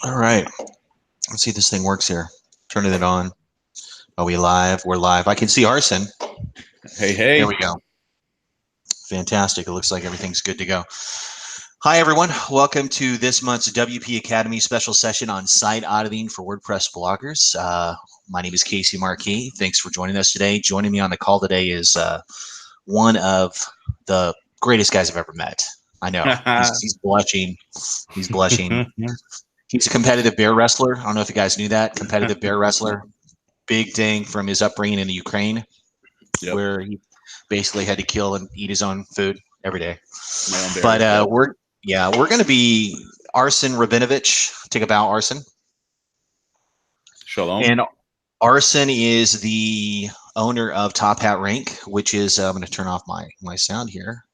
All right. Let's see if this thing works here. Turning it on. Are we live? We're live. I can see Arsen. Hey, hey. There we go. Fantastic. It looks like everything's good to go. Hi, everyone. Welcome to this month's WP Academy special session on site auditing for WordPress bloggers. My name is Casey Markee. Thanks for joining us today. Joining me on the call today is one of the greatest guys I've ever met. I know. He's blushing. He's blushing. He's a competitive bear wrestler. I don't know if you guys knew that. Competitive bear wrestler. Big thing from his upbringing in the Ukraine, where he basically had to kill and eat his own food every day. But we're going to be Arsen Rabinovich. Take a bow, Arsen. Shalom. And Arsen is the owner of Top Hat Rank, which is I'm going to turn off my sound here.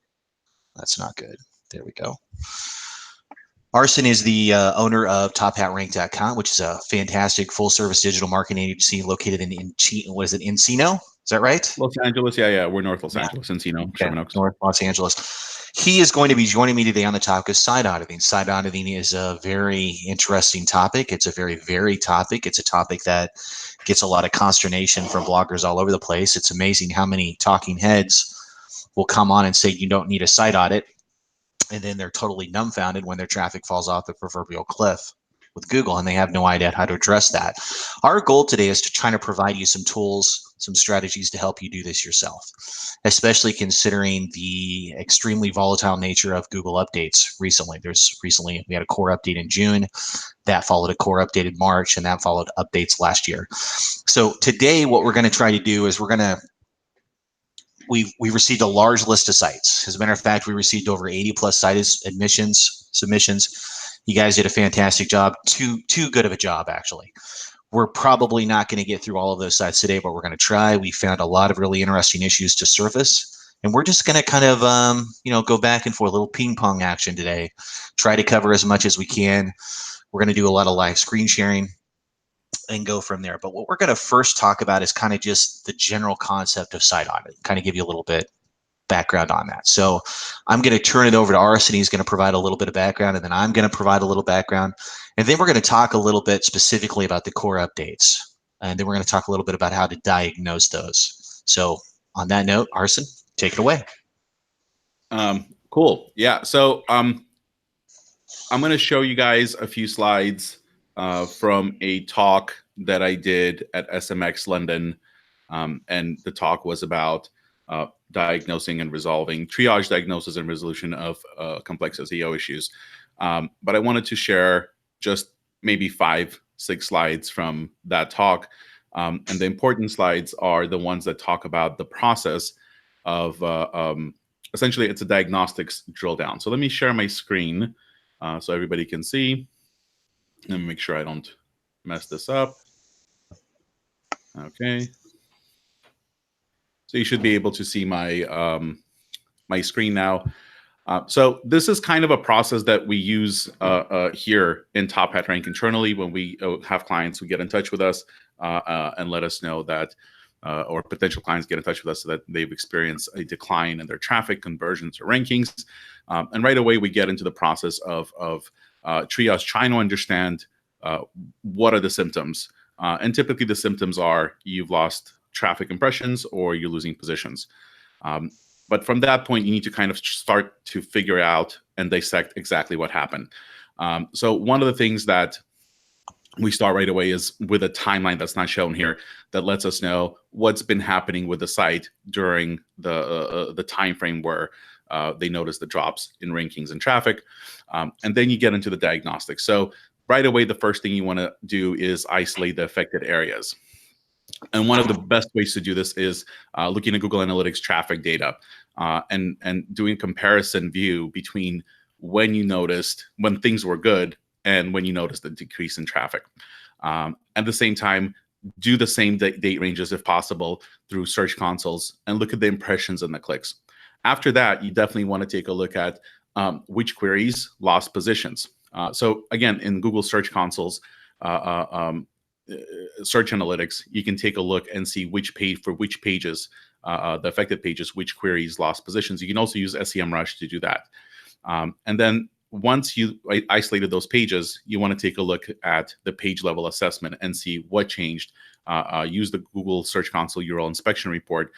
That's not good. There we go. Arsen is the owner of TopHatRank.com, which is a fantastic full-service digital marketing agency located in Encino? Is that right? Los Angeles, yeah. We're North Los Angeles, Encino, Sherman Oaks. North Los Angeles. He is going to be joining me today on the topic of site auditing. Site auditing is a very interesting topic. It's a very varied topic. It's a topic that gets a lot of consternation from bloggers all over the place. It's amazing how many talking heads will come on and say you don't need a site audit, and then they're totally dumbfounded when their traffic falls off the proverbial cliff with Google and they have no idea how to address that. Our goal today is to try to provide you some tools, some strategies to help you do this yourself, especially considering the extremely volatile nature of Google updates recently. We had a core update in June, that followed a core update in March, and that followed updates last year. So today what we're going to try to do is we received a large list of sites. As a matter of fact, we received over 80 plus site submissions. You guys did a fantastic job, too good of a job, actually. We're probably not going to get through all of those sites today, but we're going to try. We found a lot of really interesting issues to surface, and we're just going to kind of, go back and forth, a little ping pong action today. Try to cover as much as we can. We're going to do a lot of live screen sharing and go from there. But what we're going to first talk about is kind of just the general concept of site audit, kind of give you a little bit background on that. So I'm going to turn it over to Arsen. He's going to provide a little bit of background, and then I'm going to provide a little background. And then we're going to talk a little bit specifically about the core updates. And then we're going to talk a little bit about how to diagnose those. So on that note, Arsen, take it away. Cool. Yeah. So I'm going to show you guys a few slides from a talk that I did at SMX London. And the talk was about diagnosing and resolving triage, diagnosis, and resolution of complex SEO issues. But I wanted to share just maybe 5-6 slides from that talk. And the important slides are the ones that talk about the process of essentially it's a diagnostics drill down. So let me share my screen so everybody can see. Let me make sure I don't mess this up. Okay. So you should be able to see my my screen now. So this is kind of a process that we use here in Top Hat Rank internally when we have clients who get in touch with us and let us know that, or potential clients get in touch with us so that they've experienced a decline in their traffic, conversions, or rankings. And right away, we get into the process of triage, trying to understand what are the symptoms. And typically the symptoms are you've lost traffic impressions or you're losing positions. But from that point, you need to kind of start to figure out and dissect exactly what happened. So one of the things that we start right away is with a timeline that's not shown here that lets us know what's been happening with the site during the time frame where they notice the drops in rankings and traffic. And then you get into the diagnostics. So right away, the first thing you want to do is isolate the affected areas. And one of the best ways to do this is looking at Google Analytics traffic data and doing a comparison view between when you noticed when things were good and when you noticed the decrease in traffic. At the same time, do the same date ranges if possible through search consoles and look at the impressions and the clicks. After that, you definitely want to take a look at which queries lost positions. So again, in Google Search Consoles, Search Analytics, you can take a look and see which page for which pages, the affected pages, which queries lost positions. You can also use Semrush to do that. And then once you isolated those pages, you want to take a look at the page level assessment and see what changed. Use the Google Search Console URL inspection report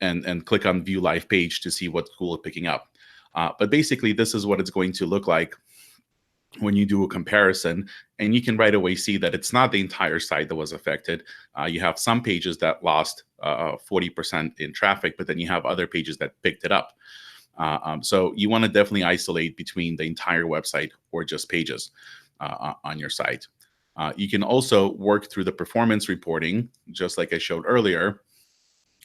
and click on View Live Page to see what Google is picking up. But basically, this is what it's going to look like when you do a comparison, and you can right away see that it's not the entire site that was affected. You have some pages that lost 40% in traffic, but then you have other pages that picked it up. So you want to definitely isolate between the entire website or just pages on your site. You can also work through the performance reporting, just like I showed earlier,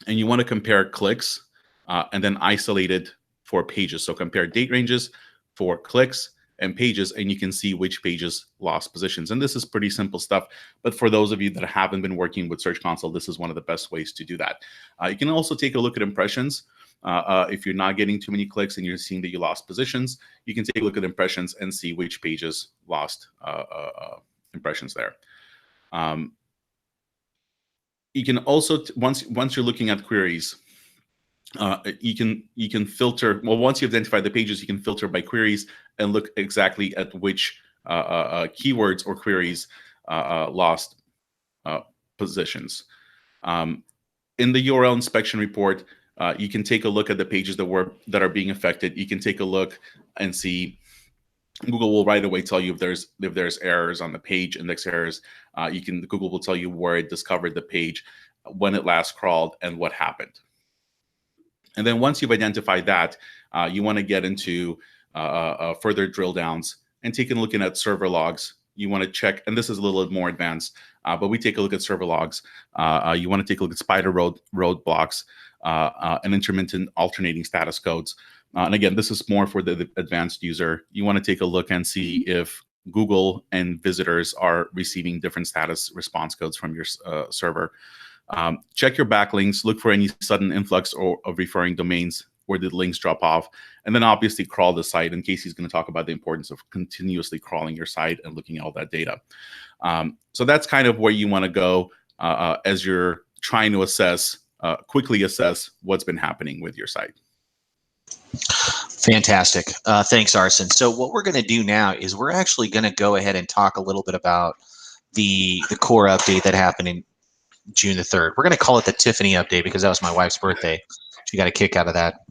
and you want to compare clicks and then isolate it for pages. So compare date ranges for clicks and pages, and you can see which pages lost positions. And this is pretty simple stuff, but for those of you that haven't been working with Search Console, this is one of the best ways to do that. You can also take a look at impressions. If you're not getting too many clicks and you're seeing that you lost positions, you can take a look at impressions and see which pages lost impressions there. You can also, once you're looking at queries, you can filter. Well, once you identify the pages, you can filter by queries and look exactly at which keywords or queries lost positions. In the URL inspection report, you can take a look at the pages that are being affected. You can take a look and see. Google will right away tell you if there's errors on the page, index errors. Google will tell you where it discovered the page, when it last crawled, and what happened. And then once you've identified that, you want to get into further drill downs and take a look at server logs. You want to check, and this is a little more advanced, but we take a look at server logs. You want to take a look at spider roadblocks and intermittent alternating status codes. And again, this is more for the advanced user. You want to take a look and see if Google and visitors are receiving different status response codes from your server. Check your backlinks, look for any sudden influx of referring domains where did links drop off, and then obviously crawl the site. In case he's going to talk about the importance of continuously crawling your site and looking at all that data. So that's kind of where you want to go as you're trying to quickly assess what's been happening with your site. Fantastic. Thanks, Arsen. So what we're going to do now is we're actually going to go ahead and talk a little bit about the core update that happened in June the 3rd. We're going to call it the Tiffany update because that was my wife's birthday. She got a kick out of that.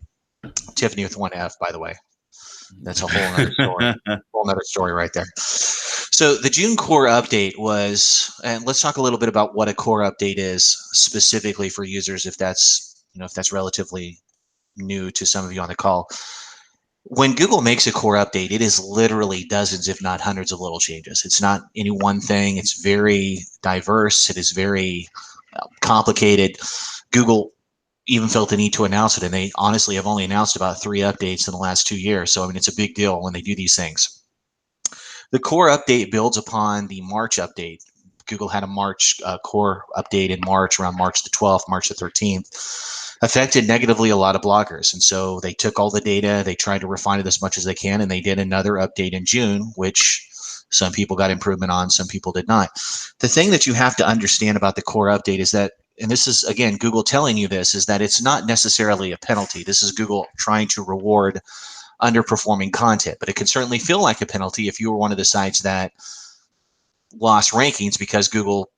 Tiffany with one F, by the way. That's a whole other story. Whole other story right there. So the June core update was, and let's talk a little bit about what a core update is specifically for users, if that's relatively new to some of you on the call. When Google makes a core update, it is literally dozens, if not hundreds of little changes. It's not any one thing. It's very diverse. It is very complicated. Google even felt the need to announce it, and they honestly have only announced about 3 updates in the last 2 years. So, I mean, it's a big deal when they do these things. The core update builds upon the March update. Google had a March core update in March, around March the 12th, March the 13th. Affected negatively a lot of bloggers. And so they took all the data, they tried to refine it as much as they can, and they did another update in June, which some people got improvement on, some people did not. The thing that you have to understand about the core update is that, and this is, again, Google telling you this, is that it's not necessarily a penalty. This is Google trying to reward underperforming content, but it can certainly feel like a penalty if you were one of the sites that lost rankings because Google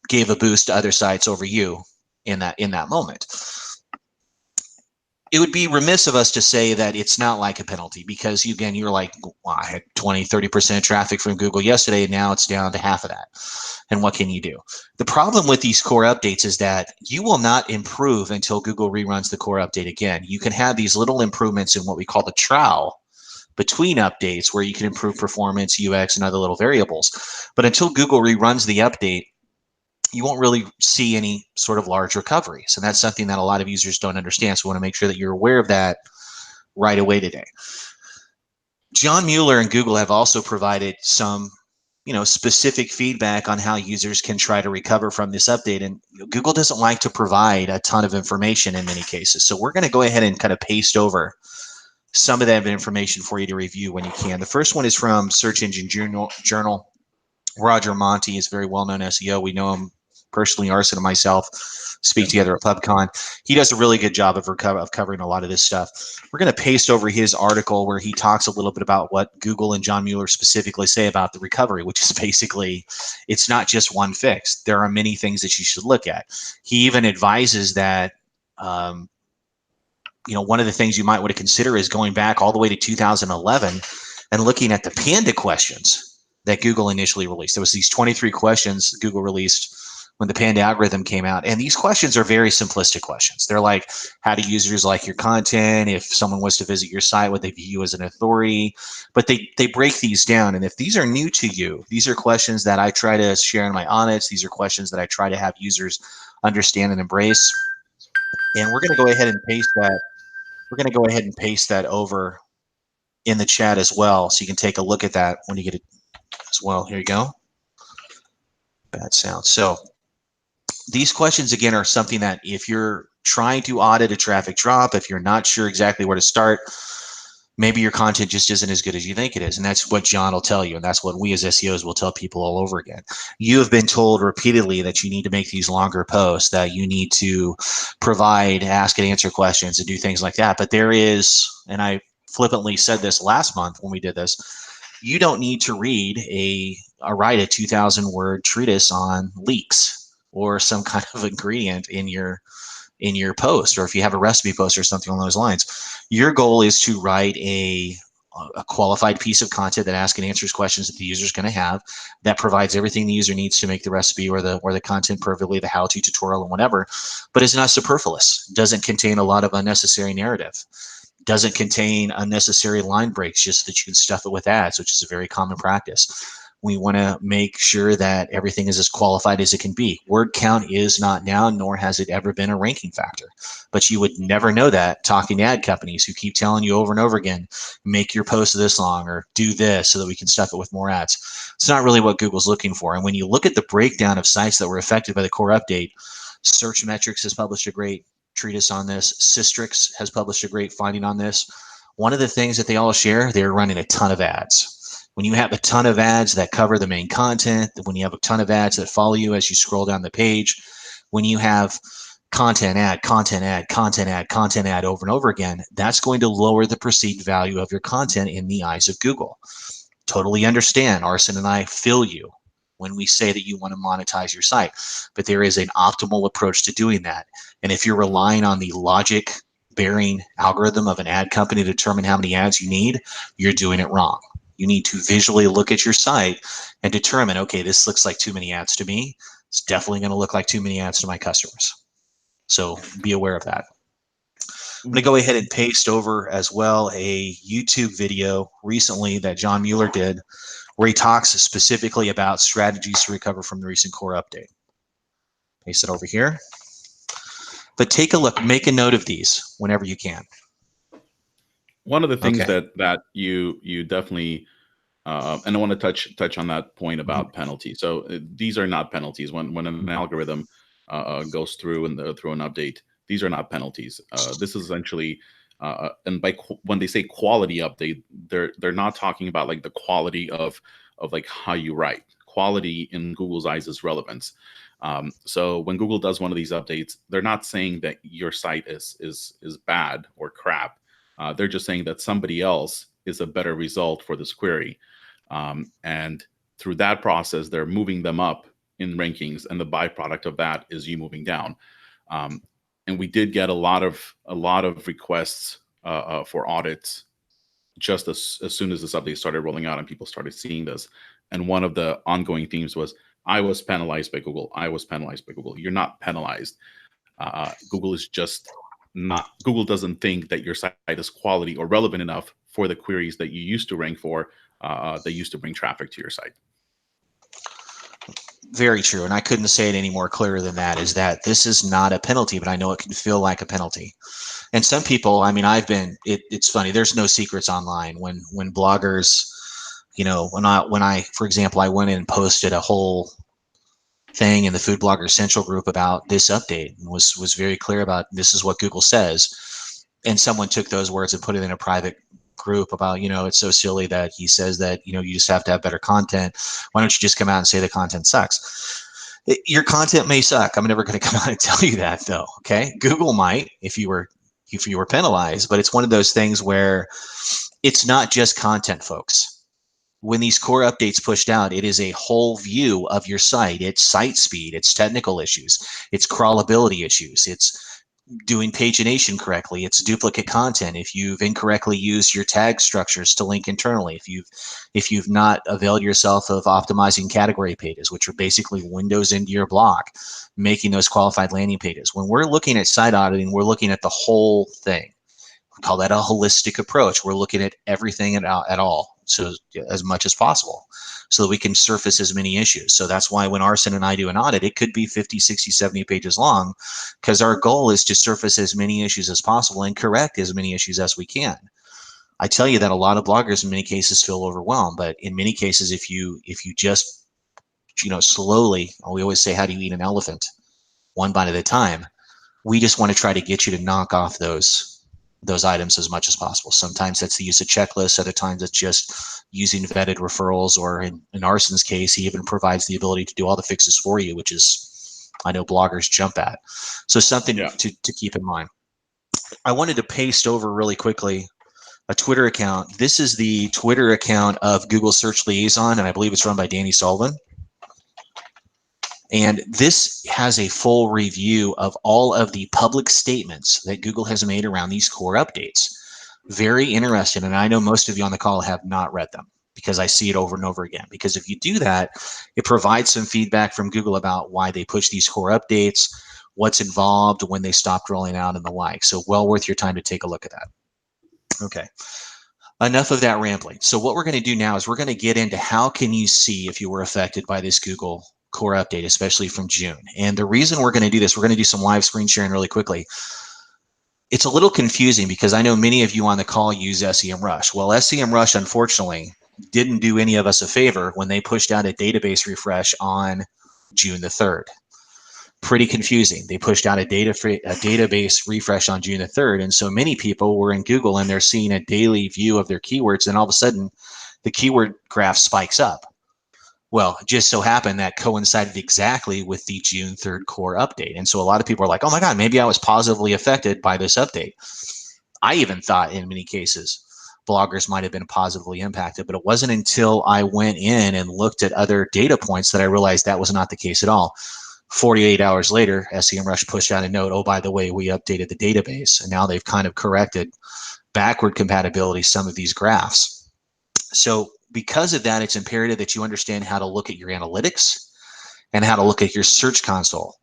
gave a boost to other sites over you in that moment. It would be remiss of us to say that it's not like a penalty because, again, you're like, well, I had 20, 30% traffic from Google yesterday, and now it's down to half of that. And what can you do? The problem with these core updates is that you will not improve until Google reruns the core update again. You can have these little improvements in what we call the trowel between updates where you can improve performance, UX, and other little variables. But until Google reruns the update, you won't really see any sort of large recoveries. And that's something that a lot of users don't understand. So we want to make sure that you're aware of that right away today. John Mueller and Google have also provided some, specific feedback on how users can try to recover from this update. And Google doesn't like to provide a ton of information in many cases. So we're going to go ahead and kind of paste over some of that information for you to review when you can. The first one is from Search Engine Journal. Roger Monti is a very well-known SEO. We know him personally, Arsen and myself speak together at PubCon. He does a really good job of covering a lot of this stuff. We're going to paste over his article where he talks a little bit about what Google and John Mueller specifically say about the recovery, which is basically, it's not just one fix. There are many things that you should look at. He even advises that, one of the things you might want to consider is going back all the way to 2011 and looking at the Panda questions that Google initially released. There was these 23 questions Google released when the Panda algorithm came out. And these questions are very simplistic questions. They're like, how do users like your content? If someone was to visit your site, would they view you as an authority? But they break these down. And if these are new to you, these are questions that I try to share in my audits. These are questions that I try to have users understand and embrace. And we're going to go ahead and paste that. We're going to go ahead and paste that over in the chat as well, so you can take a look at that when you get it as well. Here you go. Bad sound. So these questions, again, are something that if you're trying to audit a traffic drop, if you're not sure exactly where to start, maybe your content just isn't as good as you think it is. And that's what John will tell you. And that's what we as SEOs will tell people all over again. You have been told repeatedly that you need to make these longer posts, that you need to provide ask and answer questions and do things like that. But there is, and I flippantly said this last month when we did this, you don't need to write a 2,000 word treatise on leaks or some kind of ingredient in your post, or if you have a recipe post or something along those lines. Your goal is to write a qualified piece of content that asks and answers questions that the user is going to have, that provides everything the user needs to make the recipe or the content perfectly, the how-to tutorial and whatever, but is not superfluous, doesn't contain a lot of unnecessary narrative, doesn't contain unnecessary line breaks just so that you can stuff it with ads, which is a very common practice. We want to make sure that everything is as qualified as it can be. Word count is not now, nor has it ever been a ranking factor. But you would never know that talking to ad companies who keep telling you over and over again, make your post this long or do this so that we can stuff it with more ads. It's not really what Google's looking for. And when you look at the breakdown of sites that were affected by the core update, Search Metrics has published a great treatise on this. Systrix has published a great finding on this. One of the things that they all share, they're running a ton of ads. When you have a ton of ads that cover the main content, when you have a ton of ads that follow you as you scroll down the page, when you have content ad, content ad, content ad, content ad over and over again, that's going to lower the perceived value of your content in the eyes of Google. Totally understand. Arsen and I feel you when we say that you want to monetize your site, but there is an optimal approach to doing that. And if you're relying on the logic bearing algorithm of an ad company to determine how many ads you need, you're doing it wrong. You need to visually look at your site and determine, okay, this looks like too many ads to me. It's definitely going to look like too many ads to my customers. So be aware of that. I'm going to go ahead and paste over as well a YouTube video recently that John Mueller did where he talks specifically about strategies to recover from the recent core update. Paste it over here. But take a look, make a note of these whenever you can. One of the things that you definitely, and I want to touch on that point about penalties. So these are not penalties. When an algorithm goes through through an update, these are not penalties. This is essentially, and when they say quality update, they're not talking about like the quality of like how you write. Quality in Google's eyes is relevance. So when Google does one of these updates, they're not saying that your site is bad or crap. They're just saying that somebody else is a better result for this query. And through that process, they're moving them up in rankings, and the byproduct of that is you moving down. And we did get a lot of requests for audits just as soon as this update started rolling out and people started seeing this. And one of the ongoing themes was, I was penalized by Google. I was penalized by Google. You're not penalized. Google is just not. Google doesn't think that your site is quality or relevant enough for the queries that you used to rank for, that used to bring traffic to your site. Very true. And I couldn't say it any more clearer than that, is that this is not a penalty, but I know it can feel like a penalty. And some people, I mean, it's funny, there's no secrets online when bloggers, when I, for example, I went in and posted a whole thing in the Food Blogger Central group about this update and was very clear about this is what Google says. And someone took those words and put it in a private group about, it's so silly that he says that, you just have to have better content. Why don't you just come out and say the content sucks? Your content may suck. I'm never going to come out and tell you that, though. Okay, Google might if you were penalized, but it's one of those things where it's not just content, folks. When these core updates pushed out, it is a whole view of your site. It's site speed, it's technical issues, it's crawlability issues, it's doing pagination correctly, it's duplicate content, if you've incorrectly used your tag structures to link internally, if you've not availed yourself of optimizing category pages, which are basically windows into your blog, making those qualified landing pages. When we're looking at site auditing, we're looking at the whole thing. We call that a holistic approach. We're looking at everything at all, so as much as possible, so that we can surface as many issues. So that's why when Arsen and I do an audit, it could be 50, 60, 70 pages long, because our goal is to surface as many issues as possible and correct as many issues as we can. I tell you that a lot of bloggers in many cases feel overwhelmed, but in many cases, if you just slowly, we always say, how do you eat an elephant? One bite at a time. We just want to try to get you to knock off those items as much as possible. Sometimes that's the use of checklists. Other times it's just using vetted referrals, or in Arsen's case, he even provides the ability to do all the fixes for you, which is, I know bloggers jump at. So something to keep in mind. I wanted to paste over really quickly a Twitter account. This is the Twitter account of Google Search Liaison, and I believe it's run by Danny Sullivan. And this has a full review of all of the public statements that Google has made around these core updates. Very interesting. And I know most of you on the call have not read them, because I see it over and over again. Because if you do that, it provides some feedback from Google about why they push these core updates, what's involved, when they stopped rolling out, and the like. So well worth your time to take a look at that. Okay. Enough of that rambling. So what we're going to do now is we're going to get into how can you see if you were affected by this Google core update, especially from June. And the reason we're going to do this, we're going to do some live screen sharing really quickly. It's a little confusing because I know many of you on the call use Semrush. Well, Semrush, unfortunately, didn't do any of us a favor when they pushed out a database refresh on June the 3rd. Pretty confusing. They pushed out a database refresh on June the 3rd. And so many people were in Google and they're seeing a daily view of their keywords, and all of a sudden the keyword graph spikes up. Well, it just so happened that coincided exactly with the June 3rd core update. And so a lot of people are like, oh my God, maybe I was positively affected by this update. I even thought in many cases bloggers might have been positively impacted, but it wasn't until I went in and looked at other data points that I realized that was not the case at all. 48 hours later, Semrush pushed out a note, oh, by the way, we updated the database, and now they've kind of corrected backward compatibility some of these graphs. So because of that, it's imperative that you understand how to look at your analytics and how to look at your Search Console.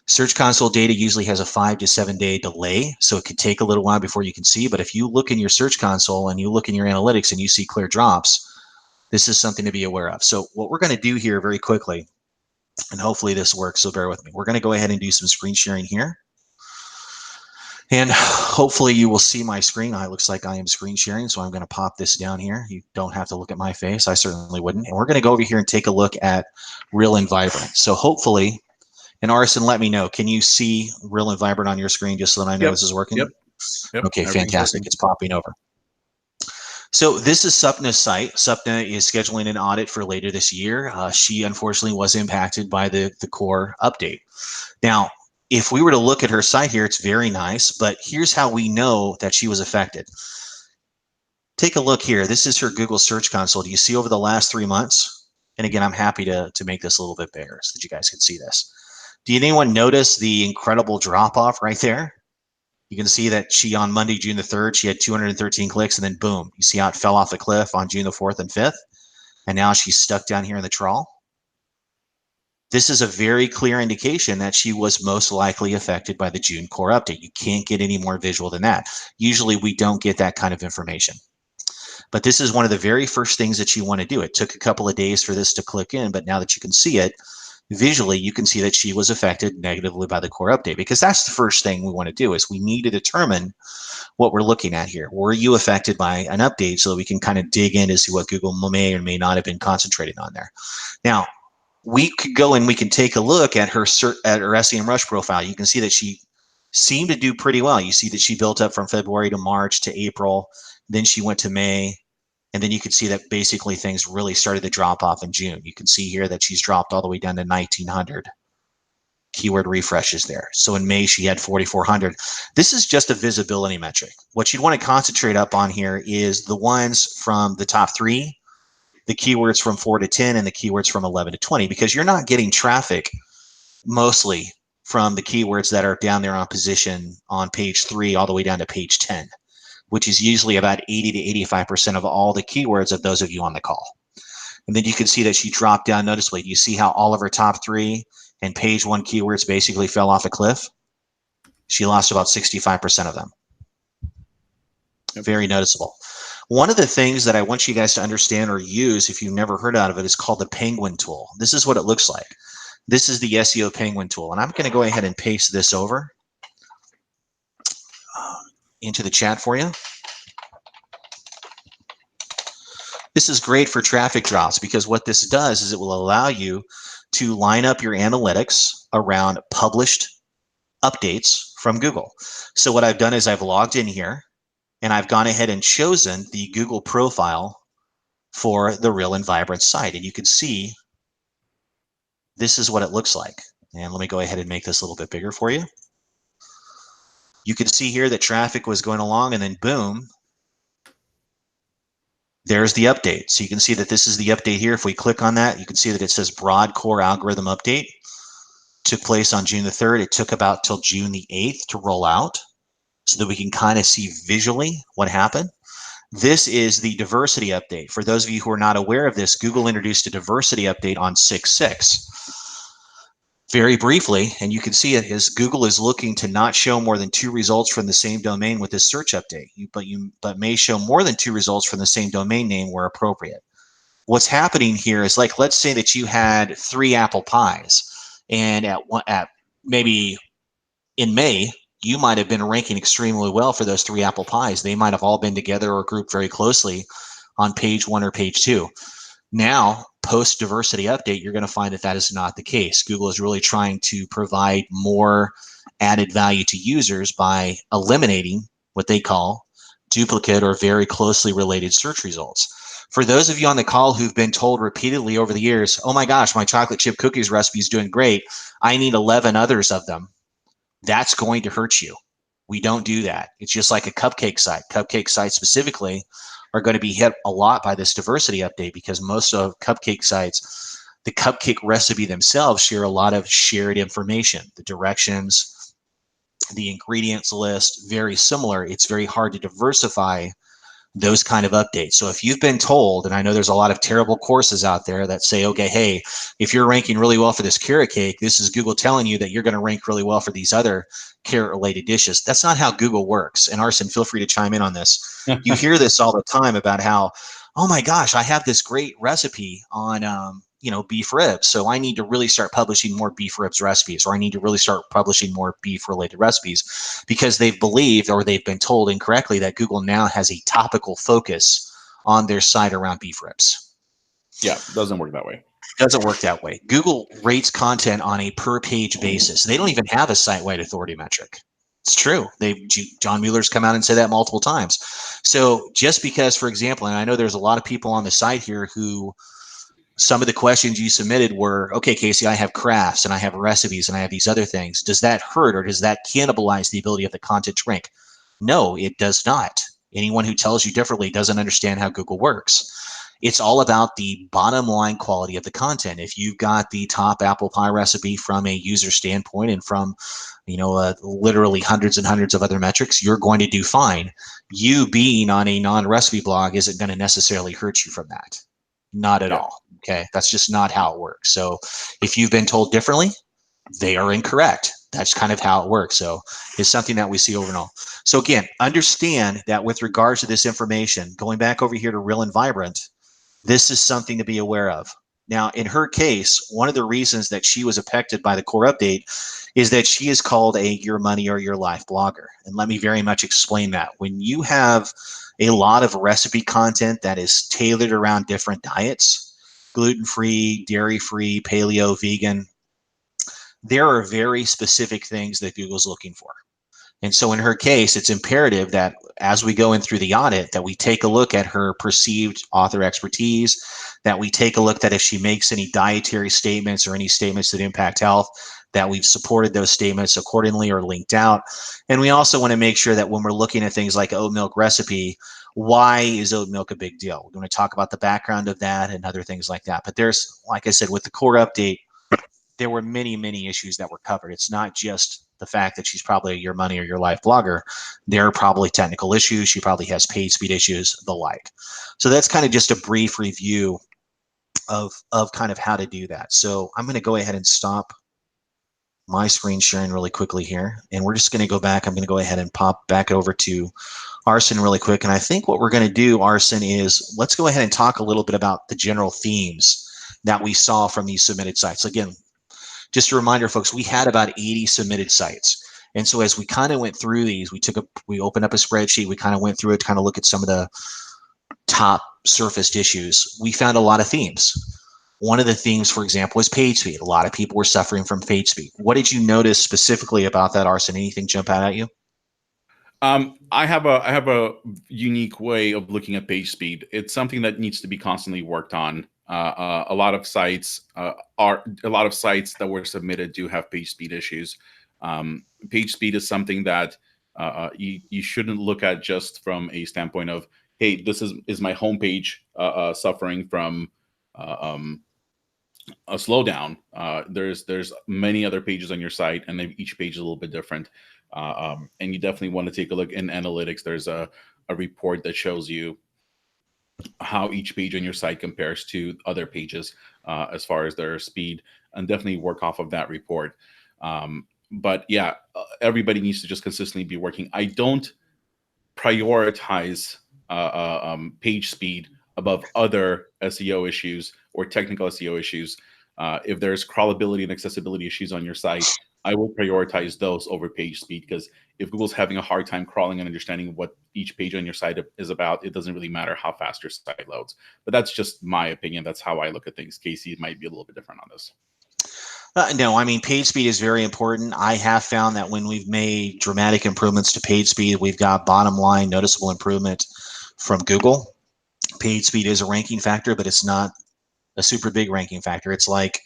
Search Console data usually has a 5 to 7 day delay, so it could take a little while before you can see. But if you look in your Search Console and you look in your analytics and you see clear drops, this is something to be aware of. So what we're going to do here very quickly, and hopefully this works, so bear with me. We're going to go ahead and do some screen sharing here. And hopefully you will see my screen. It looks like I am screen sharing, so I'm going to pop this down here. You don't have to look at my face. I certainly wouldn't. And we're going to go over here and take a look at Real and Vibrant. So hopefully, and Arsen, let me know. Can you see Real and Vibrant on your screen just so that I know this is working? Yep. Okay, fantastic. It's popping over. So this is Sapna's site. Sapna is scheduling an audit for later this year. She unfortunately was impacted by the core update. Now, if we were to look at her site here, it's very nice, but here's how we know that she was affected. Take a look here. This is her Google Search Console. Do you see over the last 3 months? And again, I'm happy to make this a little bit bigger so that you guys can see this. Do anyone notice the incredible drop off right there? You can see that she, on Monday, June the 3rd, she had 213 clicks, and then boom, you see how it fell off the cliff on June the 4th and 5th, and now she's stuck down here in the trawl. This is a very clear indication that she was most likely affected by the June core update. You can't get any more visual than that. Usually we don't get that kind of information. But this is one of the very first things that you want to do. It took a couple of days for this to click in, but now that you can see it, visually, you can see that she was affected negatively by the core update, because that's the first thing we want to do is we need to determine what we're looking at here. Were you affected by an update so that we can kind of dig in to see what Google may or may not have been concentrating on there. Now, we could go and we can take a look at her Semrush profile. You can see that she seemed to do pretty well. You see that she built up from February to March to April. Then she went to May. And then you can see that basically things really started to drop off in June. You can see here that she's dropped all the way down to 1,900 keyword refreshes there. So in May, she had 4,400. This is just a visibility metric. What you'd want to concentrate up on here is the ones from the top 3, the keywords from 4 to 10, and the keywords from 11 to 20, because you're not getting traffic mostly from the keywords that are down there on position on page 3 all the way down to page 10, which is usually about 80 to 85% of all the keywords of those of you on the call. And then you can see that she dropped down noticeably. You see how all of her top 3 and page 1 keywords basically fell off a cliff? She lost about 65% of them. Yep. Very noticeable. One of the things that I want you guys to understand or use, if you've never heard of it, is called the Penguin tool. This is what it looks like. This is the SEO Penguin tool. And I'm going to go ahead and paste this over into the chat for you. This is great for traffic drops, because what this does is it will allow you to line up your analytics around published updates from Google. So what I've done is I've logged in here and I've gone ahead and chosen the Google profile for the Real and Vibrant site. And you can see this is what it looks like. And let me go ahead and make this a little bit bigger for you. You can see here that traffic was going along, and then boom, there's the update. So you can see that this is the update here. If we click on that, you can see that it says Broad Core Algorithm Update. Took place on June the 3rd. It took about till June the 8th to roll out, so that we can kind of see visually what happened. This is the diversity update. For those of you who are not aware of this, Google introduced a diversity update on 6/6. Very briefly, and you can see it, is Google is looking to not show more than 2 results from the same domain with this search update, but may show more than 2 results from the same domain name where appropriate. What's happening here is, like, let's say that you had 3 apple pies, and at maybe in May, you might have been ranking extremely well for those 3 apple pies. They might have all been together or grouped very closely on page 1 or page 2. Now, post diversity update, you're going to find that that is not the case. Google is really trying to provide more added value to users by eliminating what they call duplicate or very closely related search results. For those of you on the call who've been told repeatedly over the years, oh my gosh, my chocolate chip cookies recipe is doing great, I need 11 others of them, that's going to hurt you. We don't do that. It's just like a cupcake site. Cupcake sites specifically are going to be hit a lot by this diversity update, because most of cupcake sites, the cupcake recipe themselves share a lot of shared information. The directions, the ingredients list, very similar. It's very hard to diversify those kind of updates. So if you've been told, and I know there's a lot of terrible courses out there that say, okay, hey, if you're ranking really well for this carrot cake, this is Google telling you that you're going to rank really well for these other carrot-related dishes. That's not how Google works. And Arsen, feel free to chime in on this. You hear this all the time about how, oh my gosh, I have this great recipe on beef ribs, so I need to really start publishing more beef ribs recipes, or I need to really start publishing more beef related recipes, because they've believed, or they've been told incorrectly, that Google now has a topical focus on their site around beef ribs. Yeah, it doesn't work that way. Doesn't work that way. Google rates content on a per page basis. They don't even have a site-wide authority metric. It's true. John Mueller's come out and said that multiple times. So just because, for example, and I know there's a lot of people on the site here who, some of the questions you submitted were, okay, Casey, I have crafts and I have recipes and I have these other things. Does that hurt, or does that cannibalize the ability of the content to rank? No, it does not. Anyone who tells you differently doesn't understand how Google works. It's all about the bottom line quality of the content. If you've got the top apple pie recipe from a user standpoint and from, literally hundreds and hundreds of other metrics, you're going to do fine. You being on a non-recipe blog isn't going to necessarily hurt you from that. Not at all. Okay. That's just not how it works. So if you've been told differently, they are incorrect. That's kind of how it works. So it's something that we see over and over. So again, understand that with regards to this information, going back over here to Real and Vibrant, this is something to be aware of. Now, in her case, one of the reasons that she was affected by the core update is that she is called a your money or your life blogger. And let me very much explain that. When you have a lot of recipe content that is tailored around different diets, gluten-free, dairy-free, paleo, vegan, there are very specific things that Google's looking for. And so in her case, it's imperative that as we go in through the audit, that we take a look at her perceived author expertise, that we take a look that if she makes any dietary statements or any statements that impact health, that we've supported those statements accordingly or linked out. And we also want to make sure that when we're looking at things like oat milk recipe, why is oat milk a big deal? We're going to talk about the background of that and other things like that. But there's, like I said, with the core update, there were many, many issues that were covered. It's not just the fact that she's probably a your money or your life blogger. There are probably technical issues. She probably has page speed issues, the like. So that's kind of just a brief review of kind of how to do that. So I'm going to go ahead and stop my screen sharing really quickly here. And we're just going to go back. I'm going to go ahead and pop back over to Arsen really quick. And I think what we're going to do, Arsen, is let's go ahead and talk a little bit about the general themes that we saw from these submitted sites. Again, just a reminder, folks, we had about 80 submitted sites. And so as we kind of went through these, we opened up a spreadsheet, we kind of went through it, kind of look at some of the top surfaced issues. We found a lot of themes. One of the themes, for example, is page speed. A lot of people were suffering from page speed. What did you notice specifically about that, Arsen? Anything jump out at you? I have a unique way of looking at page speed. It's something that needs to be constantly worked on. A lot of sites that were submitted do have page speed issues. Page speed is something that you shouldn't look at just from a standpoint of, hey, this is my homepage suffering from a slowdown. There's many other pages on your site, and each page is a little bit different. And you definitely want to take a look in analytics. There's a report that shows you how each page on your site compares to other pages as far as their speed, and definitely work off of that report. But yeah, everybody needs to just consistently be working. I don't prioritize page speed above other SEO issues or technical SEO issues. If there's crawlability and accessibility issues on your site, I will prioritize those over page speed, because if Google's having a hard time crawling and understanding what each page on your site is about, it doesn't really matter how fast your site loads. But that's just my opinion. That's how I look at things. Casey might be a little bit different on this. No, I mean, page speed is very important. I have found that when we've made dramatic improvements to page speed, we've got bottom line noticeable improvement from Google. Page speed is a ranking factor, but it's not a super big ranking factor. It's like,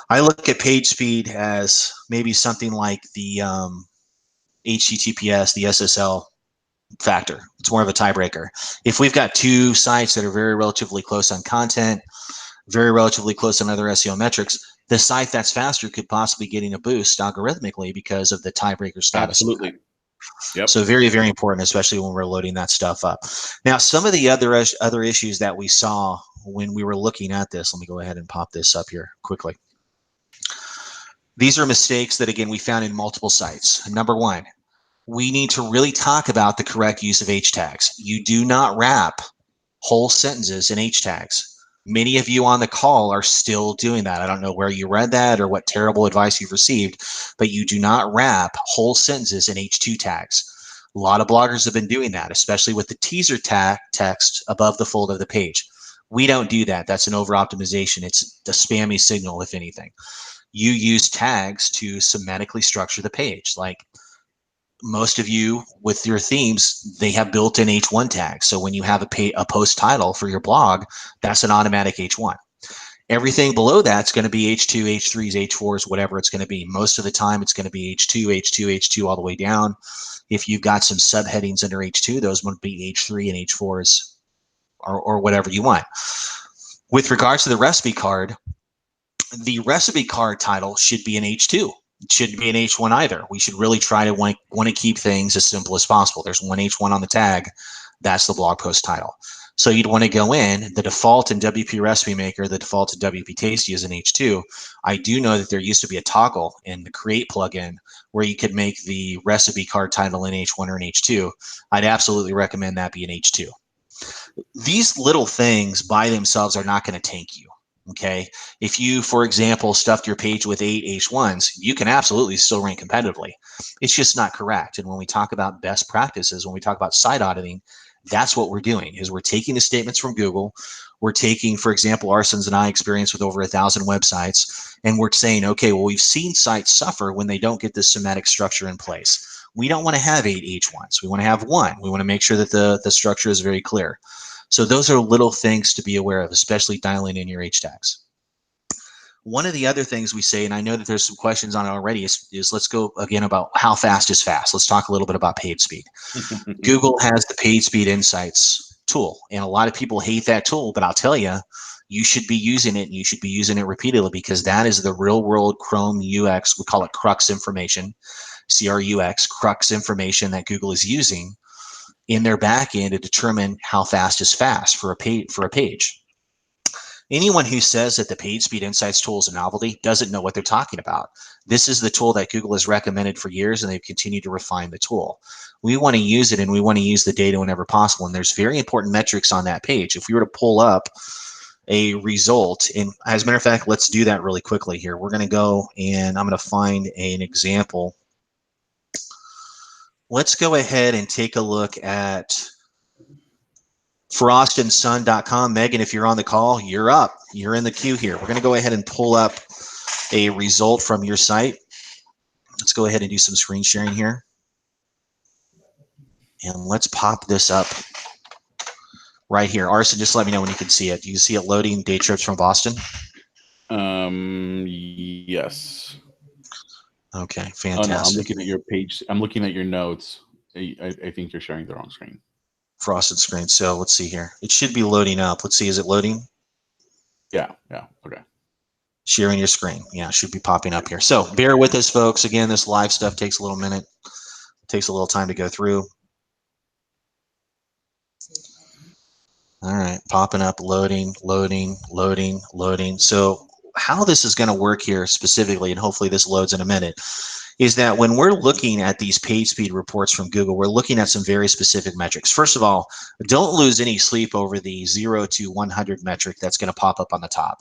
I look at page speed as maybe something like the HTTPS, the SSL factor. It's more of a tiebreaker. If we've got two sites that are very relatively close on content, very relatively close on other SEO metrics, the site that's faster could possibly getting a boost algorithmically because of the tiebreaker status. Absolutely. Yep. So very, very important, especially when we're loading that stuff up. Now, some of the other issues that we saw when we were looking at this, let me go ahead and pop this up here quickly. These are mistakes that, again, we found in multiple sites. Number one, we need to really talk about the correct use of H tags. You do not wrap whole sentences in H tags. Many of you on the call are still doing that. I don't know where you read that or what terrible advice you've received, but you do not wrap whole sentences in H2 tags. A lot of bloggers have been doing that, especially with the teaser tag text above the fold of the page. We don't do that. That's an over-optimization. It's a spammy signal, if anything. You use tags to semantically structure the page. Like most of you with your themes, they have built-in H1 tags. So when you have a post title for your blog, that's an automatic H1. Everything below that's going to be H2, H3s, H4s, whatever it's going to be. Most of the time, it's going to be H2, H2, H2 all the way down. If you've got some subheadings under H2, those would be H3 and H4s or whatever you want. With regards to the recipe card title should be an H2. It shouldn't be an H1 either. We should really try to want to keep things as simple as possible. There's one H1 on the tag. That's the blog post title. So you'd want to go in, the default in WP Recipe Maker, the default in WP Tasty is an H2. I do know that there used to be a toggle in the Create plugin where you could make the recipe card title an H1 or an H2. I'd absolutely recommend that be an H2. These little things by themselves are not going to tank you. Okay. If you, for example, stuffed your page with 8 H1s, you can absolutely still rank competitively. It's just not correct. And when we talk about best practices, when we talk about site auditing, that's what we're doing is we're taking the statements from Google. We're taking, for example, Arsen's and I experience with over 1,000 websites, and we're saying, okay, well, we've seen sites suffer when they don't get this semantic structure in place. We don't want to have 8 H1s. We want to have 1. We want to make sure that the structure is very clear. So those are little things to be aware of, especially dialing in your H tags. One of the other things we say, and I know that there's some questions on it already, is let's go again about how fast is fast. Let's talk a little bit about page speed. Google has the page speed insights tool, and a lot of people hate that tool, but I'll tell you, you should be using it, and you should be using it repeatedly, because that is the real world Chrome UX. We call it crux information, CRUX, crux information that Google is using in their back end to determine how fast is fast for a page. Anyone who says that the Page Speed Insights tool is a novelty doesn't know what they're talking about. This is the tool that Google has recommended for years, and they've continued to refine the tool. We want to use it, and we want to use the data whenever possible, and there's very important metrics on that page. If we were to pull up a result, and as a matter of fact, let's do that really quickly here. We're going to go, and I'm going to find an example. Let's go ahead and take a look at frostandsun.com. Megan, if you're on the call, you're up. You're in the queue here. We're going to go ahead and pull up a result from your site. Let's go ahead and do some screen sharing here. And let's pop this up right here. Arsen, just let me know when you can see it. Do you see it loading day trips from Boston? Yes. Okay, fantastic. Oh, no, I'm looking at your page. I'm looking at your notes. I think you're sharing the wrong screen. Frosted screen. So let's see here. It should be loading up. Let's see. Is it loading? Yeah. Okay. Sharing your screen. Yeah, it should be popping up here. So bear with us, folks. Again, this live stuff takes a little minute. It takes a little time to go through. All right, popping up, loading. So how this is going to work here specifically, and hopefully this loads in a minute, is that when we're looking at these page speed reports from Google, we're looking at some very specific metrics. First of all, don't lose any sleep over the 0 to 100 metric that's going to pop up on the top.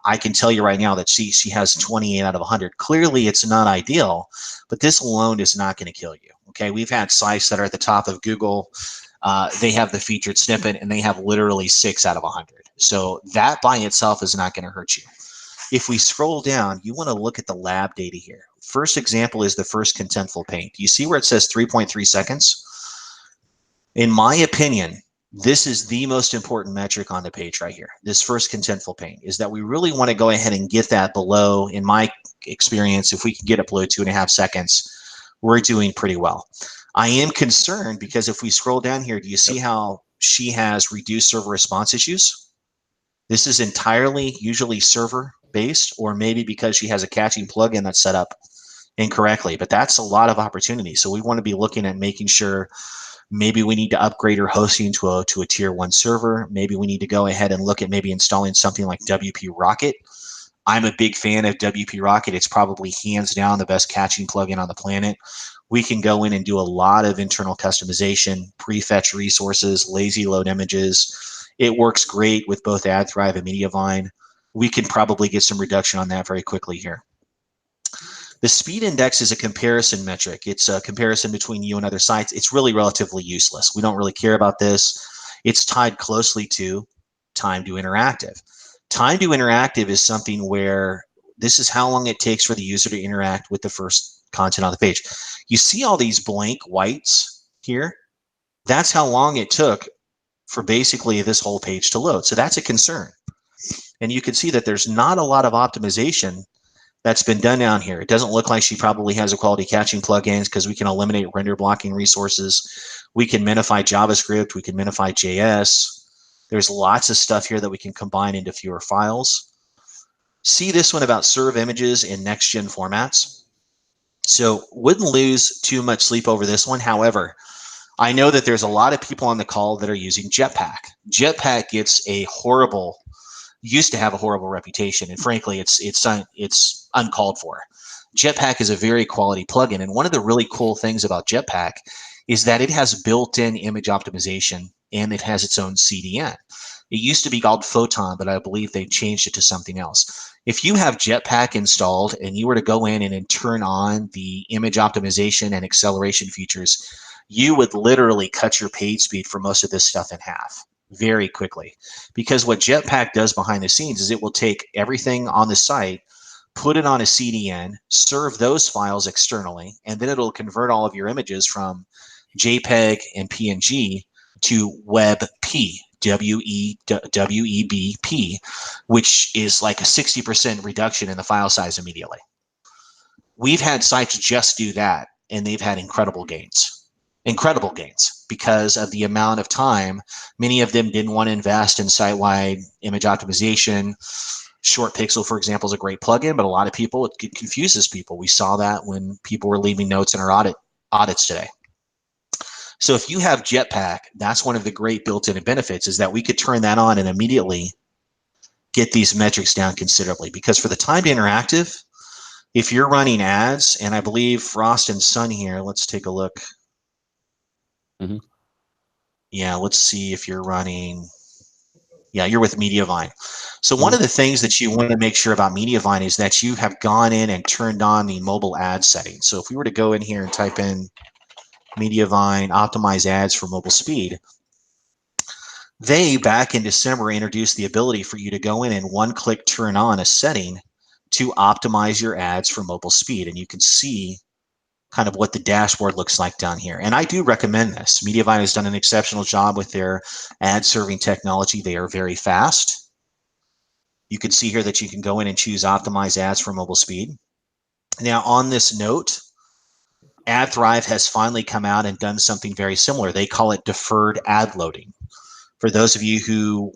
I can tell you right now that she has 28 out of 100. Clearly, it's not ideal, but this alone is not going to kill you. Okay, we've had sites that are at the top of Google. They have the featured snippet, and they have literally 6 out of 100. So that by itself is not going to hurt you. If we scroll down, you want to look at the lab data here. First example is the first contentful paint. You see where it says 3.3 seconds? In my opinion, this is the most important metric on the page right here. This first contentful paint is that we really want to go ahead and get that below, in my experience, if we can get it below 2.5 seconds, we're doing pretty well. I am concerned because if we scroll down here, do you see how she has reduced server response issues? This is entirely usually server based, or maybe because she has a caching plugin that's set up incorrectly, but that's a lot of opportunity. So we want to be looking at making sure maybe we need to upgrade her hosting to a tier 1 server. Maybe we need to go ahead and look at maybe installing something like WP Rocket. I'm a big fan of WP Rocket. It's probably hands down the best caching plugin on the planet. We can go in and do a lot of internal customization, prefetch resources, lazy load images. It works great with both AdThrive and Mediavine. We can probably get some reduction on that very quickly here. The speed index is a comparison metric. It's a comparison between you and other sites. It's really relatively useless. We don't really care about this. It's tied closely to time to interactive. Time to interactive is something where this is how long it takes for the user to interact with the first content on the page. You see all these blank whites here? That's how long it took for basically this whole page to load. So that's a concern. And you can see that there's not a lot of optimization that's been done down here. It doesn't look like she probably has a quality caching plugins, because we can eliminate render blocking resources. We can minify JavaScript. We can minify JS. There's lots of stuff here that we can combine into fewer files. See this one about serve images in next-gen formats. So wouldn't lose too much sleep over this one. However, I know that there's a lot of people on the call that are using Jetpack. Jetpack used to have a horrible reputation, and frankly, it's uncalled for. Jetpack is a very quality plugin, and one of the really cool things about Jetpack is that it has built-in image optimization, and it has its own CDN. It used to be called Photon, but I believe they changed it to something else. If you have Jetpack installed and you were to go in and turn on the image optimization and acceleration features, you would literally cut your page speed for most of this stuff in half very quickly. Because what Jetpack does behind the scenes is it will take everything on the site, put it on a CDN, serve those files externally, and then it'll convert all of your images from JPEG and PNG to WebP, WEBP, which is like a 60% reduction in the file size immediately. We've had sites just do that, and they've had incredible gains because of the amount of time. Many of them didn't want to invest in site-wide image optimization. Short Pixel, for example, is a great plugin, but a lot of people, it confuses people. We saw that when people were leaving notes in our audits today. So if you have Jetpack, that's one of the great built-in benefits, is that we could turn that on and immediately get these metrics down considerably. Because for the timed interactive, if you're running ads, and I believe Frost and Sun here, let's take a look. Mm-hmm. Yeah, let's see if you're running. Yeah, you're with Mediavine. So one of the things that you want to make sure about Mediavine is that you have gone in and turned on the mobile ad settings. So if we were to go in here and type in Mediavine optimize ads for mobile speed, they back in December introduced the ability for you to go in and one-click turn on a setting to optimize your ads for mobile speed. And you can see kind of what the dashboard looks like down here. And I do recommend this. Mediavine has done an exceptional job with their ad serving technology. They are very fast. You can see here that you can go in and choose optimize ads for mobile speed. Now, on this note, AdThrive has finally come out and done something very similar. They call it deferred ad loading. For those of you who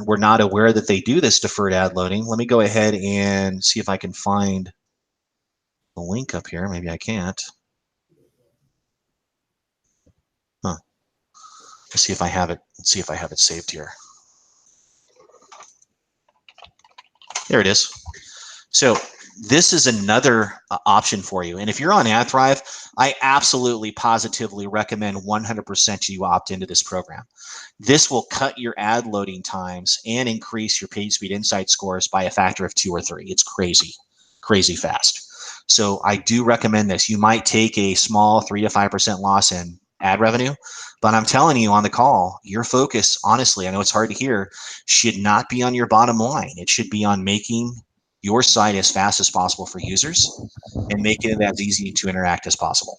were not aware that they do this deferred ad loading, let me go ahead and see if I can find the link up here. Maybe I can't. Let's see if I have it. Let's see if I have it saved here. There it is. So this is another option for you. And if you're on AdThrive, I absolutely positively recommend 100% you opt into this program. This will cut your ad loading times and increase your page speed insight scores by a factor of 2 or 3. It's crazy, crazy fast. So I do recommend this. You might take a small 3 to 5% loss in ad revenue, but I'm telling you on the call, your focus, honestly, I know it's hard to hear, should not be on your bottom line. It should be on making your site as fast as possible for users and making it as easy to interact as possible.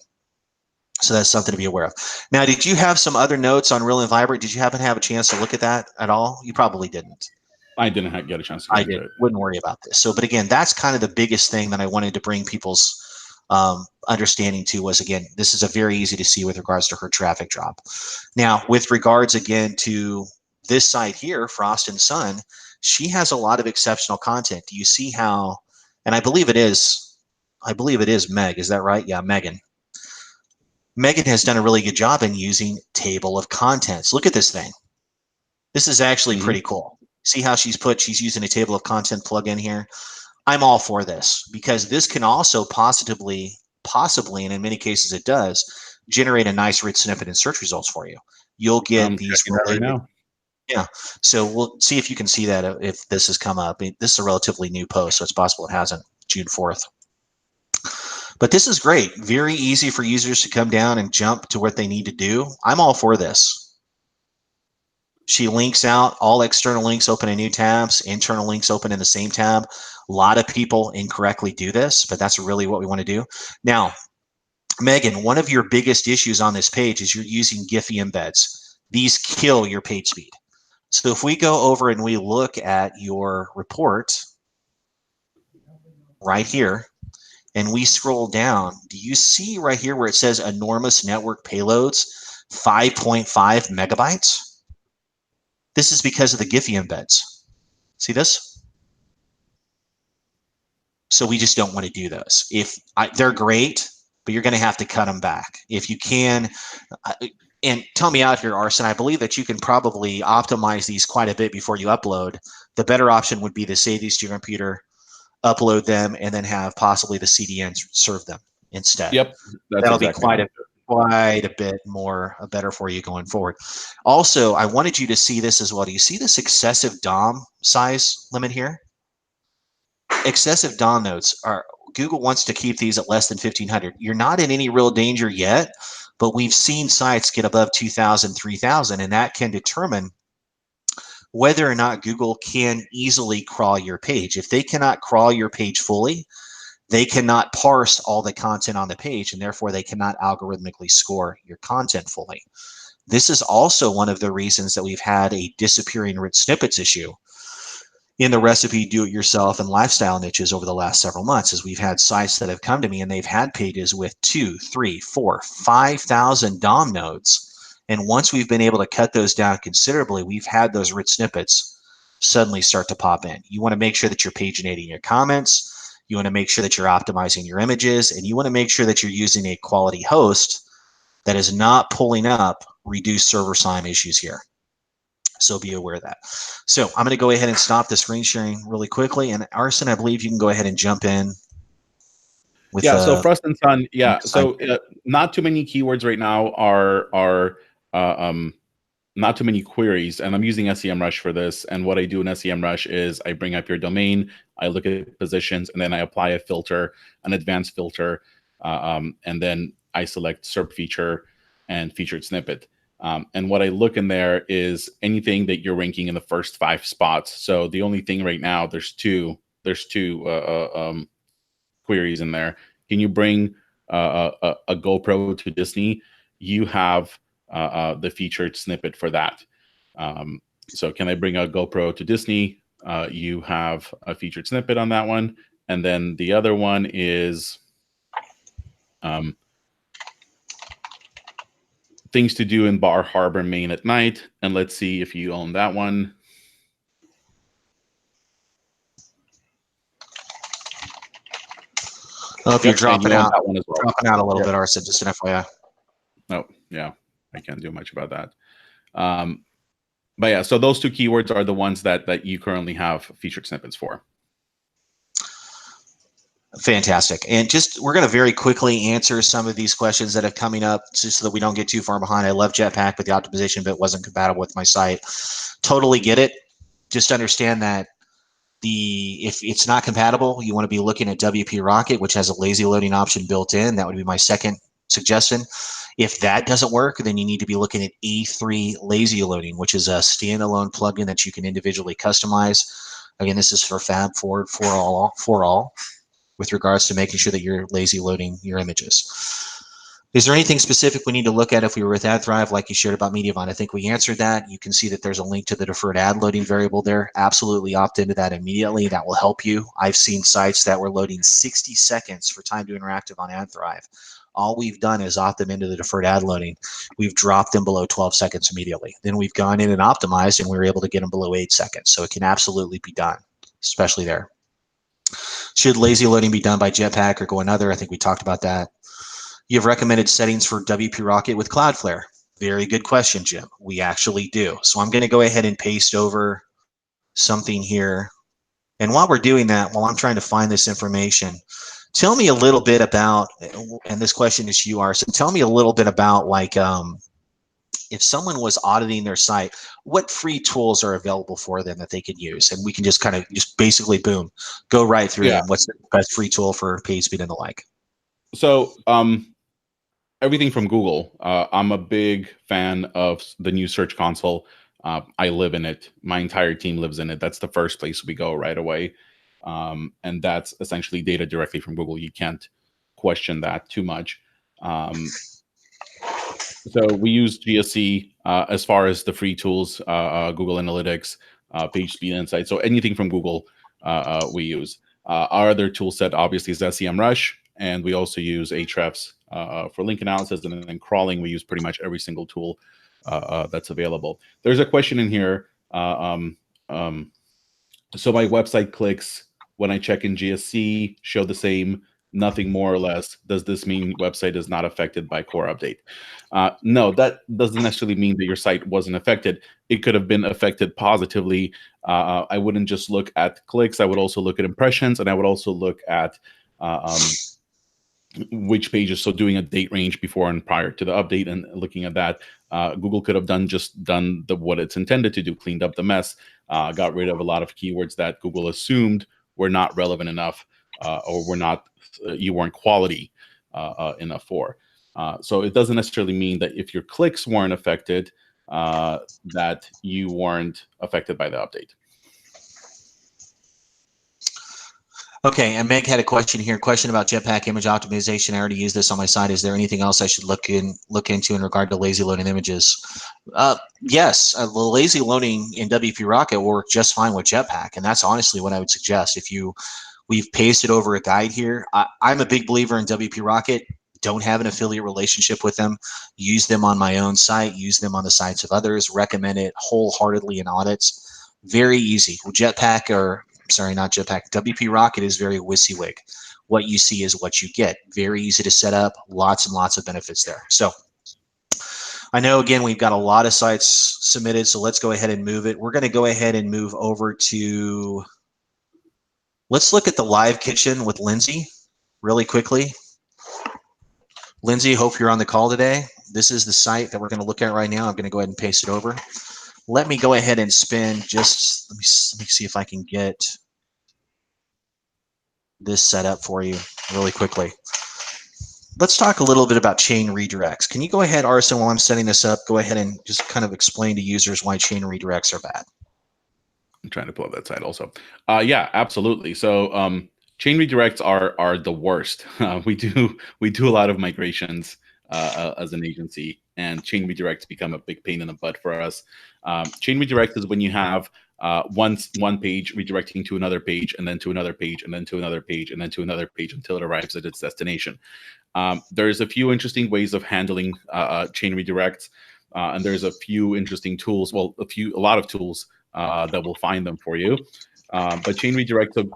So that's something to be aware of. Now, did you have some other notes on Real and Vibrant? Did you happen to have a chance to look at that at all? You probably didn't. I didn't get a chance to get into it. Wouldn't worry about this. So, but again, that's kind of the biggest thing that I wanted to bring people's understanding to was, again, this is a very easy to see with regards to her traffic drop. Now, with regards, again, to this site here, Frost and Sun, she has a lot of exceptional content. Do you see how, and I believe it is Meg, is that right? Yeah, Megan. Megan has done a really good job in using table of contents. Look at this thing. This is actually pretty cool. See how she's using a table of content plugin here. I'm all for this because this can also possibly, and in many cases it does, generate a nice rich snippet in search results for you. You'll get these related. Right now. Yeah. So we'll see if you can see that if this has come up. This is a relatively new post, so it's possible it hasn't, June 4th. But this is great. Very easy for users to come down and jump to what they need to do. I'm all for this. She links out, all external links open in new tabs, internal links open in the same tab. A lot of people incorrectly do this, but that's really what we want to do. Now, Megan, one of your biggest issues on this page is you're using Giphy embeds. These kill your page speed. So if we go over and we look at your report right here, and we scroll down, do you see right here where it says enormous network payloads, 5.5 megabytes? This is because of the Giphy embeds. See this? So we just don't want to do those. They're great, but you're going to have to cut them back. If you can, and tell me out here, Arsen, I believe that you can probably optimize these quite a bit before you upload. The better option would be to save these to your computer, upload them, and then have possibly the CDN serve them instead. Yep. That'll be quite a bit more better for you going forward. Also, I wanted you to see this as well. Do you see this excessive DOM size limit here? Excessive DOM notes Google wants to keep these at less than 1,500. You're not in any real danger yet, but we've seen sites get above 2,000, 3,000, and that can determine whether or not Google can easily crawl your page. If they cannot crawl your page fully, they cannot parse all the content on the page, and therefore they cannot algorithmically score your content fully. This is also one of the reasons that we've had a disappearing rich snippets issue in the recipe, do-it-yourself, and lifestyle niches over the last several months, as we've had sites that have come to me and they've had pages with 2, 3, 4, 5,000 DOM nodes. And once we've been able to cut those down considerably, we've had those rich snippets suddenly start to pop in. You want to make sure that you're paginating your comments. You want to make sure that you're optimizing your images, and you want to make sure that you're using a quality host that is not pulling up reduced server time issues here. So be aware of that. So I'm going to go ahead and stop the screen sharing really quickly. And Arsen, I believe you can go ahead and jump in with So Frost and Sun, so not too many keywords right now are not too many queries, and I'm using SEMrush for this. And what I do in SEMrush is I bring up your domain, I look at positions, and then I apply a filter, an advanced filter, and then I select SERP feature and featured snippet. And what I look in there is anything that you're ranking in the first 5 spots. So the only thing right now, there's two queries in there. Can you bring a GoPro to Disney? You have the featured snippet for that. So can I bring a GoPro to Disney? You have a featured snippet on that one. And then the other one is things to do in Bar Harbor, Maine at night. And let's see if you own that one. Well, if you're dropping out, that one as well. Dropping out a little bit, Arsen, just an FYI. Oh, yeah, I can't do much about that. But yeah, so those 2 keywords are the ones that you currently have featured snippets for. Fantastic. And just, we're going to very quickly answer some of these questions that are coming up just so that we don't get too far behind. I love Jetpack, but the optimization bit wasn't compatible with my site. Totally get it. Just understand that if it's not compatible, you want to be looking at WP Rocket, which has a lazy loading option built in. That would be my second suggestion. If that doesn't work, then you need to be looking at E3 lazy loading, which is a standalone plugin that you can individually customize. Again, this is for Fab Forward for all with regards to making sure that you're lazy loading your images. Is there anything specific we need to look at if we were with AdThrive, like you shared about Mediavine? I think we answered that. You can see that there's a link to the deferred ad loading variable there. Absolutely opt into that immediately. That will help you. I've seen sites that were loading 60 seconds for time to interactive on AdThrive. All we've done is opt them into the deferred ad loading. We've dropped them below 12 seconds immediately. Then we've gone in and optimized, and we were able to get them below 8 seconds. So it can absolutely be done, especially there. Should lazy loading be done by Jetpack or go another? I think we talked about that. You have recommended settings for WP Rocket with Cloudflare. Very good question, Jim. We actually do. So I'm going to go ahead and paste over something here. And while we're doing that, while I'm trying to find this information, tell me a little bit about, and this question is you, Arsen, tell me a little bit about, like, if someone was auditing their site, what free tools are available for them that they could use? And we can just kind of just basically, boom, go right through them. What's the best free tool for page speed and the like? So everything from Google. I'm a big fan of the new Search Console. I live in it. My entire team lives in it. That's the first place we go right away. And that's essentially data directly from Google. You can't question that too much. So we use GSC as far as the free tools, Google Analytics, Page Speed Insight. So anything from Google we use. Our other tool set obviously is SEMrush, and we also use Ahrefs for link analysis, and then crawling. We use pretty much every single tool that's available. There's a question in here. So my website clicks when I check in GSC show the same, nothing more or less. Does this mean website is not affected by core update? No, that doesn't necessarily mean that your site wasn't affected. It could have been affected positively. I wouldn't just look at clicks. I would also look at impressions, and I would also look at which pages. So doing a date range before and prior to the update and looking at that. Google could have done what it's intended to do, cleaned up the mess, got rid of a lot of keywords that Google assumed were not relevant enough or were not, you weren't quality enough for. So it doesn't necessarily mean that if your clicks weren't affected, that you weren't affected by the update. Okay, and Meg had a question here. Question about Jetpack image optimization. I already used this on my site. Is there anything else I should look into in regard to lazy loading images? Yes, the lazy loading in WP Rocket will work just fine with Jetpack, and that's honestly what I would suggest. We've pasted over a guide here. I'm a big believer in WP Rocket. Don't have an affiliate relationship with them. Use them on my own site. Use them on the sites of others. Recommend it wholeheartedly in audits. Very easy. Jetpack, or sorry, not Jetpack. WP Rocket is very WYSIWYG. What you see is what you get. Very easy to set up. Lots and lots of benefits there. So I know, again, we've got a lot of sites submitted, so let's go ahead and move it. We're going to go ahead and move over to, let's look at the live kitchen with Lindsay really quickly. Lindsay, hope you're on the call today. This is the site that we're going to look at right now. I'm going to go ahead and paste it over. Let me go ahead and spin just, let me see if I can get this set up for you really quickly. Let's talk a little bit about chain redirects. Can you go ahead, Arsen, while I'm setting this up, go ahead and just kind of explain to users why chain redirects are bad? I'm trying to pull up that site also. Yeah, absolutely. So chain redirects are the worst. We do a lot of migrations as an agency, and chain redirects become a big pain in the butt for us. Chain redirect is when you have one page redirecting to another page, and then to another page, and then to another page, and then to another page until it arrives at its destination. There's a few interesting ways of handling chain redirects, and there's a few interesting tools. Well, a lot of tools that will find them for you. But chain redirects,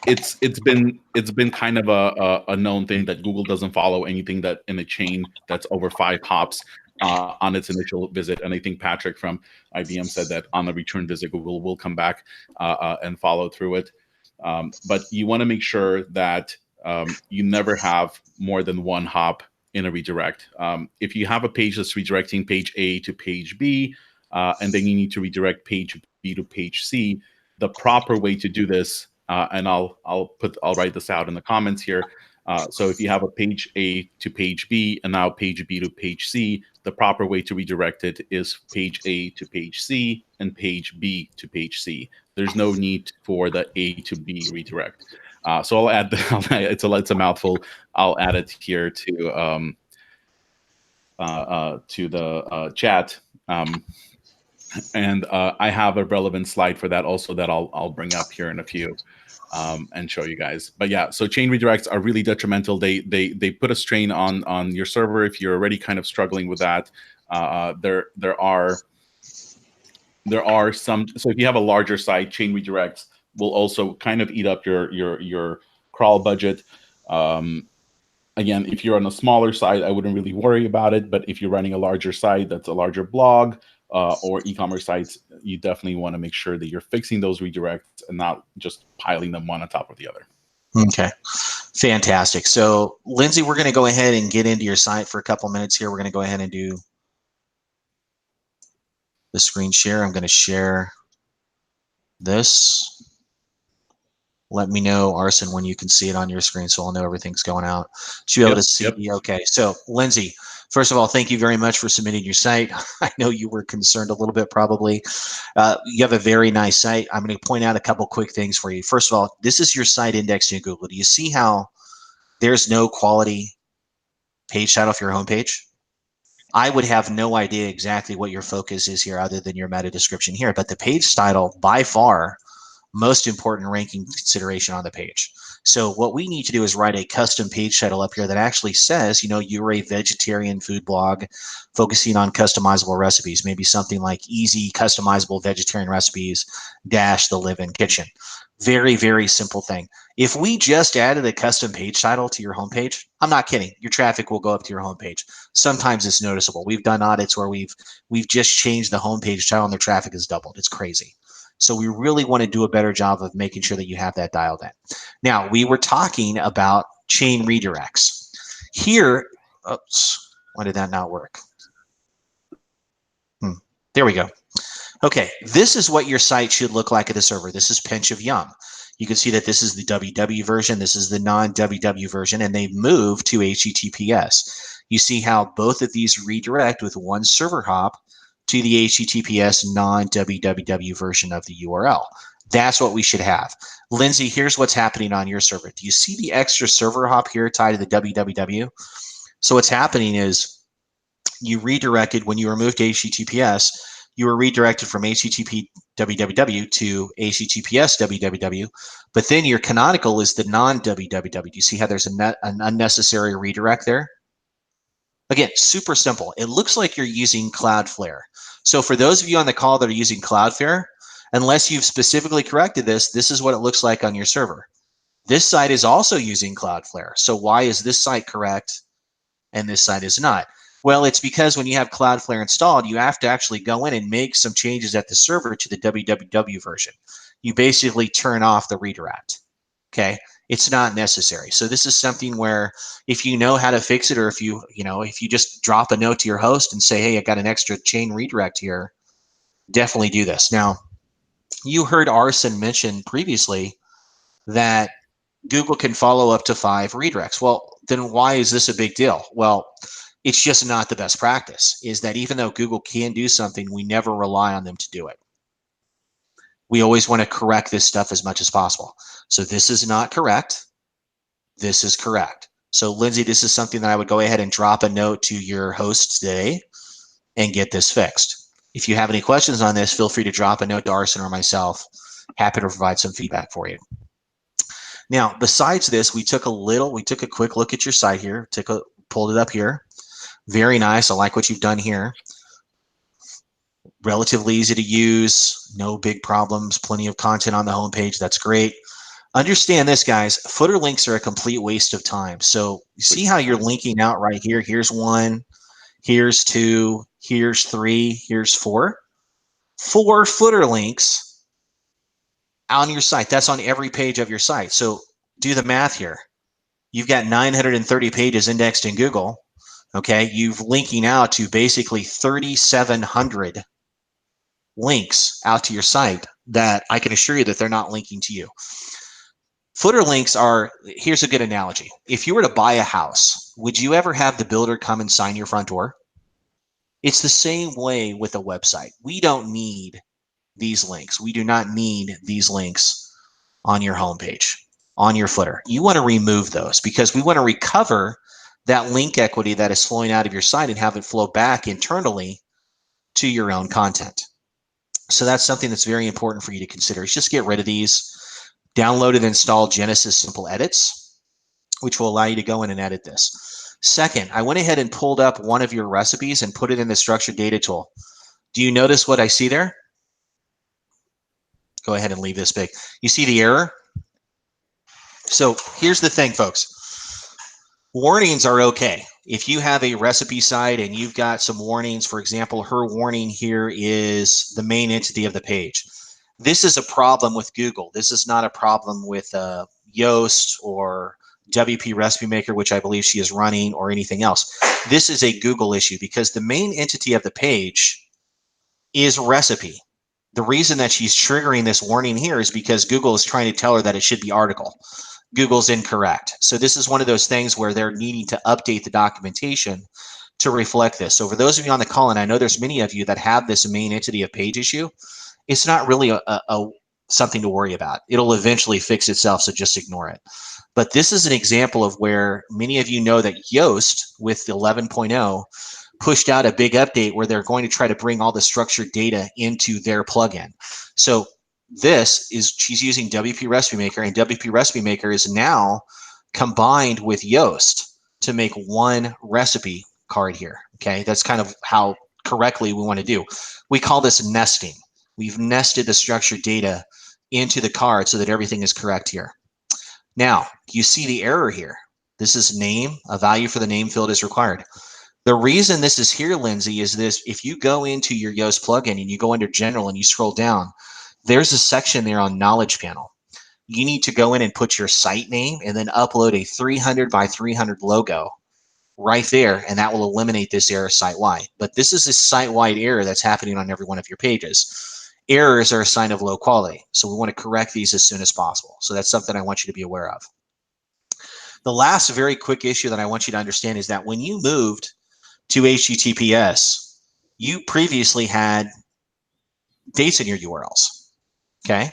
it's been kind of a known thing that Google doesn't follow anything that in a chain that's over 5 hops on its initial visit. And I think Patrick from IBM said that on the return visit, Google will come back and follow through it. But you want to make sure that you never have more than 1 hop in a redirect. If you have a page that's redirecting page A to page B, and then you need to redirect page B to page C, the proper way to do this, and I'll write this out in the comments here. So if you have a page A to page B and now page B to page C, the proper way to redirect it is page A to page C and page B to page C. There's no need for the A to B redirect. So I'll add it's a mouthful. I'll add it here to the chat. And I have a relevant slide for that also that I'll bring up here in a few and show you guys. But yeah, so chain redirects are really detrimental. They put a strain on your server if you're already kind of struggling with that. There are some. So if you have a larger site, chain redirects will also kind of eat up your crawl budget. Again, if you're on a smaller site, I wouldn't really worry about it. But if you're running a larger site that's a larger blog or e-commerce sites, you definitely want to make sure that you're fixing those redirects and not just piling them one on top of the other. Okay, fantastic. So, Lindsay, we're going to go ahead and get into your site for a couple minutes here. We're going to go ahead and do the screen share. I'm going to share this. Let me know, Arsen, when you can see it on your screen so I'll know everything's going out. Should be able to see. Yep. Okay, so Lindsay, first of all, thank you very much for submitting your site. I know you were concerned a little bit probably. You have a very nice site. I'm going to point out a couple quick things for you. First of all, this is your site indexed in Google. Do you see how there's no quality page title for your homepage? I would have no idea exactly what your focus is here other than your meta description here, but the page title by far most important ranking consideration on the page. So what we need to do is write a custom page title up here that actually says, you know, you're a vegetarian food blog focusing on customizable recipes, maybe something like easy customizable vegetarian recipes dash the live-in kitchen. Very, very simple thing. If we just added a custom page title to your homepage, I'm not kidding, your traffic will go up to your homepage. Sometimes it's noticeable. We've done audits where we've just changed the homepage title and their traffic has doubled. It's crazy. So we really want to do a better job of making sure that you have that dialed in. Now, we were talking about chain redirects. Here, oops, why did that not work? There we go. Okay, this is what your site should look like at the server. This is Pinch of Yum. You can see that this is the WW version, this is the non-WW version, and they've moved to HTTPS. You see how both of these redirect with one server hop to the HTTPS non-www version of the URL. That's what we should have. Lindsay, here's what's happening on your server. Do you see the extra server hop here tied to the www? So what's happening is you redirected, when you removed HTTPS, you were redirected from HTTP www to HTTPS www, but then your canonical is the non-www. Do you see how there's an unnecessary redirect there? Again, super simple. It looks like you're using Cloudflare. So for those of you on the call that are using Cloudflare, unless you've specifically corrected this, this is what it looks like on your server. This site is also using Cloudflare. So why is this site correct and this site is not? Well, it's because when you have Cloudflare installed, you have to actually go in and make some changes at the server to the www version. You basically turn off the redirect. Okay, it's not necessary. So this is something where if you know how to fix it, or if you just drop a note to your host and say, hey, I got an extra chain redirect here, definitely do this. Now, you heard Arsen mention previously that Google can follow up to 5 redirects. Well, then why is this a big deal? Well, it's just not the best practice, is that even though Google can do something, we never rely on them to do it. We always want to correct this stuff as much as possible. So this is not correct. This is correct. So Lindsay, this is something that I would go ahead and drop a note to your host today and get this fixed. If you have any questions on this, feel free to drop a note to Arsen or myself. Happy to provide some feedback for you. Now, besides this, we took a quick look at your site here, pulled it up here. Very nice. I like what you've done here. Relatively easy to use, no big problems, plenty of content on the homepage. That's great. Understand this, guys. Footer links are a complete waste of time. So you see how you're linking out right here? Here's 1, here's 2, here's 3, here's 4. 4 footer links on your site. That's on every page of your site. So do the math here. You've got 930 pages indexed in Google. Okay, you've linking out to basically 3,700 links out to your site that I can assure you that they're not linking to you. Footer links are, here's a good analogy. If you were to buy a house, would you ever have the builder come and sign your front door? It's the same way with a website. We don't need these links. We do not need these links on your homepage, on your footer. You want to remove those because we want to recover that link equity that is flowing out of your site and have it flow back internally to your own content. So that's something that's very important for you to consider. Is just get rid of these. Download and install Genesis Simple Edits, which will allow you to go in and edit this. Second, I went ahead and pulled up one of your recipes and put it in the structured data tool. Do you notice what I see there? Go ahead and leave this big. You see the error? So here's the thing, folks. Warnings are okay. If you have a recipe site and you've got some warnings, for example, her warning here is the main entity of the page. This is a problem with Google. This is not a problem with Yoast or WP Recipe Maker, which I believe she is running, or anything else. This is a Google issue because the main entity of the page is recipe. The reason that she's triggering this warning here is because Google is trying to tell her that it should be article. Google's incorrect. So this is one of those things where they're needing to update the documentation to reflect this. So for those of you on the call, and I know there's many of you that have this main entity of page issue, it's not really something to worry about. It'll eventually fix itself, so just ignore it. But this is an example of where many of you know that Yoast with 11.0 pushed out a big update where they're going to try to bring all the structured data into their plugin. So this is, she's using WP Recipe Maker, and WP Recipe Maker is now combined with Yoast to make one recipe card here. Okay, that's kind of how correctly we want to do. We call this nesting. We've nested the structured data into the card so that everything is correct here. Now, you see the error here. This is name. A value for the name field is required. The reason this is here, Lindsay, is this. If you go into your Yoast plugin and you go under General and you scroll down, there's a section there on Knowledge Panel. You need to go in and put your site name and then upload a 300 by 300 logo right there, and that will eliminate this error site-wide. But this is a site-wide error that's happening on every one of your pages. Errors are a sign of low quality, so we want to correct these as soon as possible. So that's something I want you to be aware of. The last very quick issue that I want you to understand is that when you moved to HTTPS, you previously had dates in your URLs. Okay.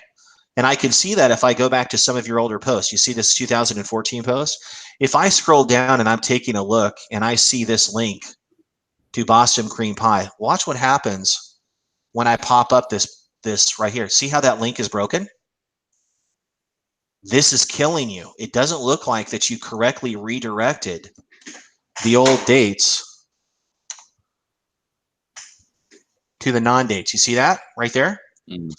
And I can see that if I go back to some of your older posts. You see this 2014 post? If I scroll down and I'm taking a look and I see this link to Boston cream pie, watch what happens when I pop up this right here. See how that link is broken? This is killing you. It doesn't look like that you correctly redirected the old dates to the non-dates. You see that right there? Mm.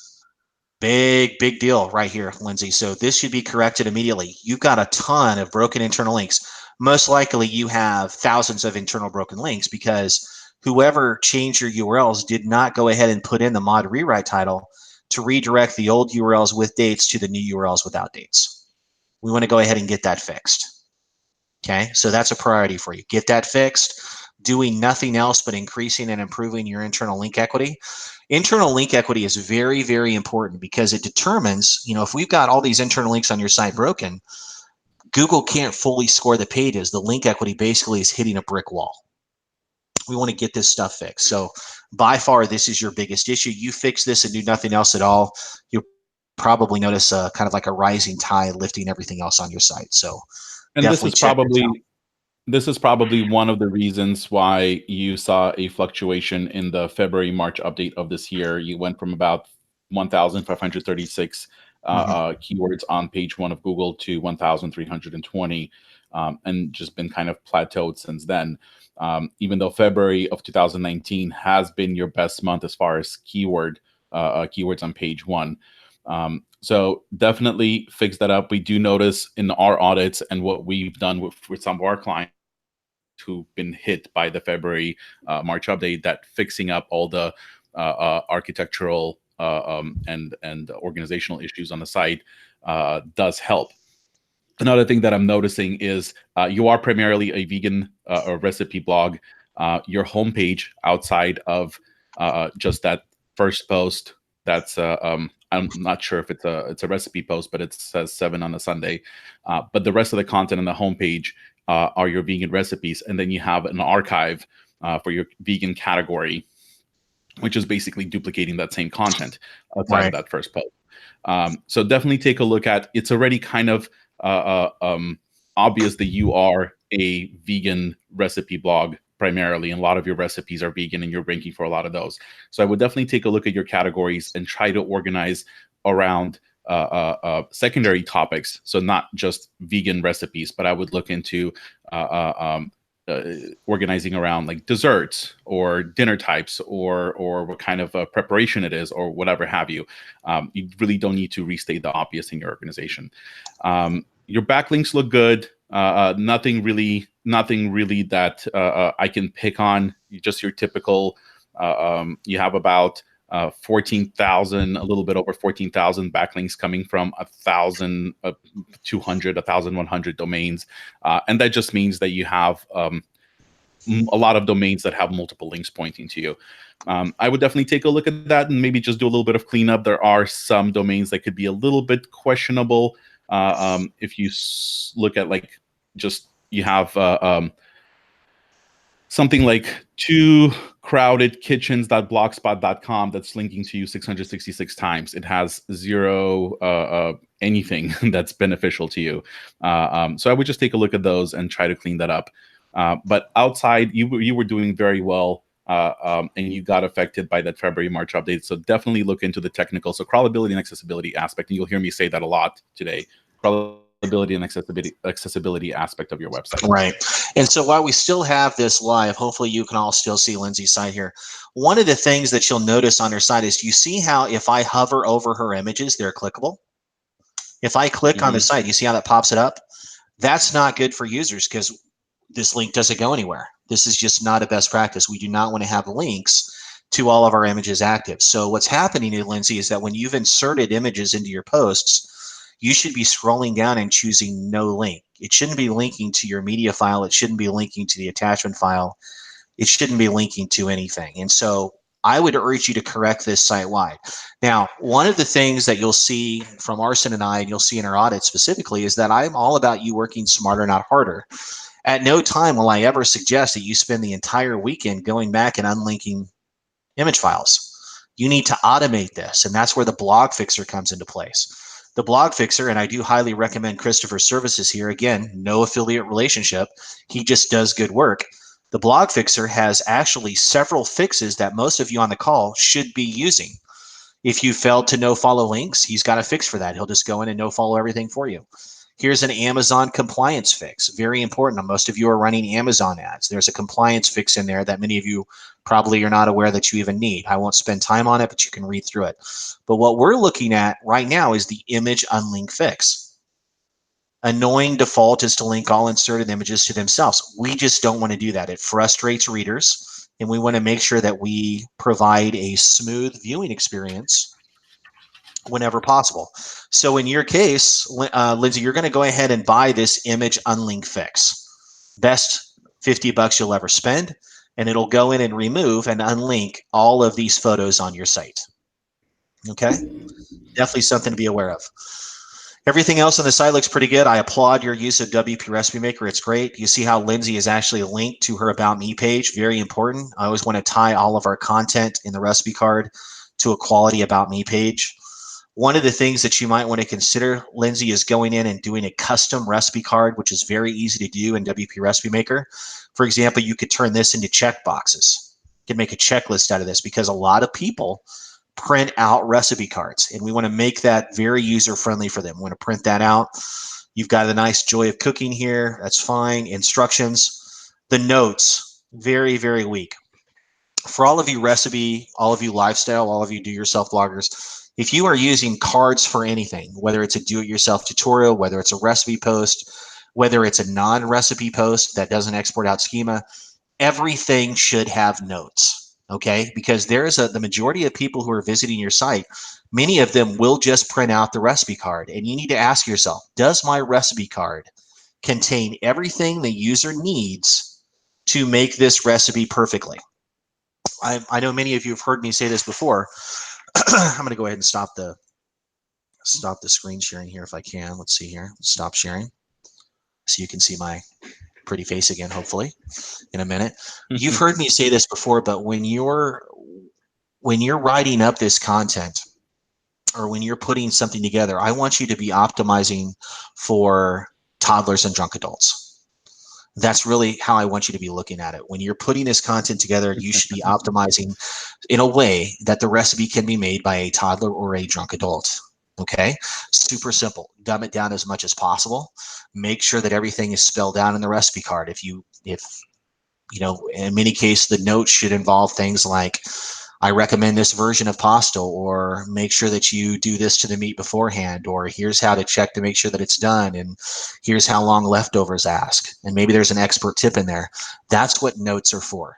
Big deal right here, Lindsay. So this should be corrected immediately. You've got a ton of broken internal links. Most likely you have thousands of internal broken links because whoever changed your URLs did not go ahead and put in the mod rewrite title to redirect the old URLs with dates to the new URLs without dates. We want to go ahead and get that fixed. Okay, so that's a priority for you. Get that fixed. Doing nothing else but increasing and improving your internal link equity. Internal link equity is very important because it determines, if we've got all these internal links on your site broken, Google can't fully score the pages. The link equity basically is hitting a brick wall. We want to get this stuff fixed. So by far, this is your biggest issue. You fix this and do nothing else at all, you'll probably notice kind of like a rising tide lifting everything else on your site. So And definitely check this out. this is probably one of the reasons why you saw a fluctuation in the February-March update of this year. You went from about 1,536 keywords on page 1 of Google to 1,320, and just been kind of plateaued since then. Even though February of 2019 has been your best month as far as keywords on page 1. So definitely fix that up. We do notice in our audits and what we've done with some of our clients who've been hit by the February March update, that fixing up all the architectural and organizational issues on the site does help. Another thing that I'm noticing is you are primarily a vegan or recipe blog. Your homepage, outside of just that first post, that's I'm not sure if it's a recipe post, but it says 7 on a Sunday. But the rest of the content on the homepage are your vegan recipes, and then you have an archive for your vegan category, which is basically duplicating that same content outside of that first post. So definitely take a look at. It's already kind of obvious that you are a vegan recipe blog primarily, and a lot of your recipes are vegan and you're ranking for a lot of those. So I would definitely take a look at your categories and try to organize around secondary topics. So not just vegan recipes, but I would look into organizing around like desserts or dinner types or what kind of preparation it is or whatever have you. You really don't need to restate the obvious in your organization. Your backlinks look good. Nothing really that I can pick on. Just your typical. You have about 14,000, a little bit over 14,000 backlinks coming from 1,200, 1,100 domains, and that just means that you have a lot of domains that have multiple links pointing to you. I would definitely take a look at that and maybe just do a little bit of cleanup. There are some domains that could be a little bit questionable. If you look at like just you have something like toocrowdedkitchens.blogspot.com that's linking to you 666 times. It has zero anything that's beneficial to you. So I would just take a look at those and try to clean that up. But outside, you were doing very well, and you got affected by that February March update. So definitely look into the technical, so crawlability and accessibility aspect. And you'll hear me say that a lot today. Crawlability and accessibility aspect of your website. Right. And so while we still have this live, hopefully you can all still see Lindsay's site here. One of the things that you'll notice on her site is you see how if I hover over her images, they're clickable. If I click on the site, you see how that pops it up? That's not good for users because this link doesn't go anywhere. This is just not a best practice. We do not want to have links to all of our images active. So what's happening, Lindsay, is that when you've inserted images into your posts, you should be scrolling down and choosing no link. It shouldn't be linking to your media file. It shouldn't be linking to the attachment file. It shouldn't be linking to anything. And so I would urge you to correct this site-wide. Now, one of the things that you'll see from Arsen and I, and you'll see in our audit specifically, is that I'm all about you working smarter, not harder. At no time will I ever suggest that you spend the entire weekend going back and unlinking image files. You need to automate this, and that's where the blog fixer comes into place. The blog fixer, and I do highly recommend Christopher's services here. Again, no affiliate relationship. He just does good work. The blog fixer has actually several fixes that most of you on the call should be using. If you failed to no follow links, he's got a fix for that. He'll just go in and no follow everything for you. Here's an Amazon compliance fix. Very important. Most of you are running Amazon ads. There's a compliance fix in there that many of you probably are not aware that you even need. I won't spend time on it, but you can read through it. But what we're looking at right now is the image unlink fix. Annoying default is to link all inserted images to themselves. We just don't want to do that. It frustrates readers, and we want to make sure that we provide a smooth viewing experience whenever possible. So in your case, Lindsay, you're going to go ahead and buy this image unlink fix. Best $50 you'll ever spend, and it'll go in and remove and unlink all of these photos on your site. Okay? Definitely something to be aware of. Everything else on the site looks pretty good. I applaud your use of WP Recipe Maker. It's great. You see how Lindsay is actually linked to her About Me page. Very important. I always want to tie all of our content in the recipe card to a quality About Me page. One of the things that you might want to consider, Lindsay, is going in and doing a custom recipe card, which is very easy to do in WP Recipe Maker. For example, you could turn this into check boxes. You can make a checklist out of this because a lot of people print out recipe cards, and we want to make that very user-friendly for them. We want to print that out. You've got a nice Joy of Cooking here. That's fine. Instructions. The notes, very, very weak. For all of you recipe, all of you lifestyle, all of you do-yourself bloggers, if you are using cards for anything, whether it's a do-it-yourself tutorial, whether it's a recipe post, whether it's a non-recipe post that doesn't export out schema, everything should have notes, okay? Because there's the majority of people who are visiting your site, many of them will just print out the recipe card, and you need to ask yourself, does my recipe card contain everything the user needs to make this recipe perfectly? I know many of you have heard me say this before. I'm going to go ahead and stop the screen sharing here if I can. Let's see here. Stop sharing so you can see my pretty face again, hopefully, in a minute. You've heard me say this before, but when you're writing up this content or when you're putting something together, I want you to be optimizing for toddlers and drunk adults. That's really how I want you to be looking at it. When you're putting this content together, you should be optimizing in a way that the recipe can be made by a toddler or a drunk adult. Okay? Super simple. Dumb it down as much as possible. Make sure that everything is spelled out in the recipe card. If you know, in many cases, the notes should involve things like, I recommend this version of pasta, or make sure that you do this to the meat beforehand, or here's how to check to make sure that it's done, and here's how long leftovers ask. And maybe there's an expert tip in there. That's what notes are for.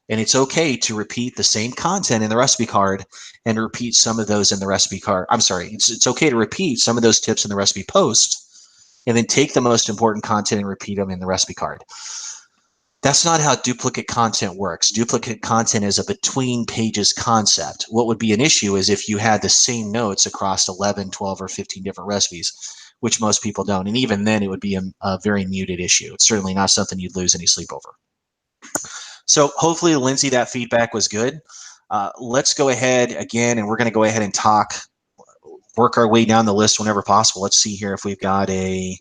And it's okay to repeat the same content in the recipe card and repeat some of those in the recipe card. I'm sorry, it's okay to repeat some of those tips in the recipe post and then take the most important content and repeat them in the recipe card. That's not how duplicate content works. Duplicate content is a between pages concept. What would be an issue is if you had the same notes across 11, 12, or 15 different recipes, which most people don't. And even then, it would be a very muted issue. It's certainly not something you'd lose any sleep over. So hopefully, Lindsay, that feedback was good. Let's go ahead again, and we're going to go ahead and work our way down the list whenever possible. Let's see here if we've got you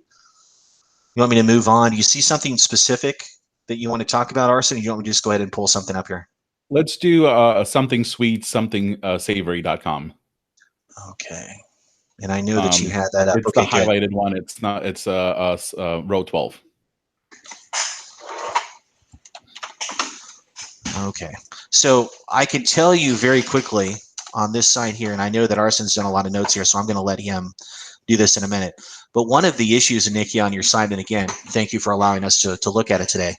want me to move on? Do you see something specific that you want to talk about, Arsen? Or you want me to just go ahead and pull something up here? Let's do something sweet, something savory.com. Okay. And I knew that you had that up. It's okay, the highlighted one. It's not. It's row 12. Okay. So I can tell you very quickly on this side here, and I know that Arsen's done a lot of notes here, so I'm going to let him do this in a minute. But one of the issues, Nikki, on your side, and again, thank you for allowing us to look at it today,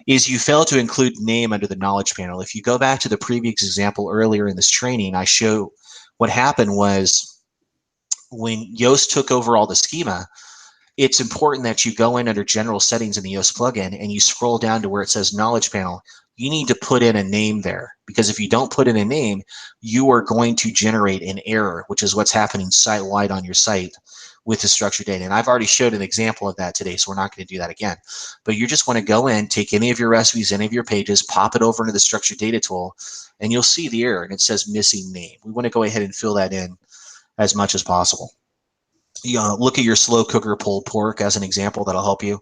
is you fail to include name under the knowledge panel. If you go back to the previous example earlier in this training, I show what happened was when Yoast took over all the schema, it's important that you go in under general settings in the Yoast plugin and you scroll down to where it says knowledge panel. You need to put in a name there, because if you don't put in a name, you are going to generate an error, which is what's happening site-wide on your site with the structured data. And I've already showed an example of that today, so we're not going to do that again. But you just want to go in, take any of your recipes, any of your pages, pop it over into the structured data tool, and you'll see the error, and it says missing name. We want to go ahead and fill that in as much as possible. Look at your slow cooker pulled pork as an example. That'll help you.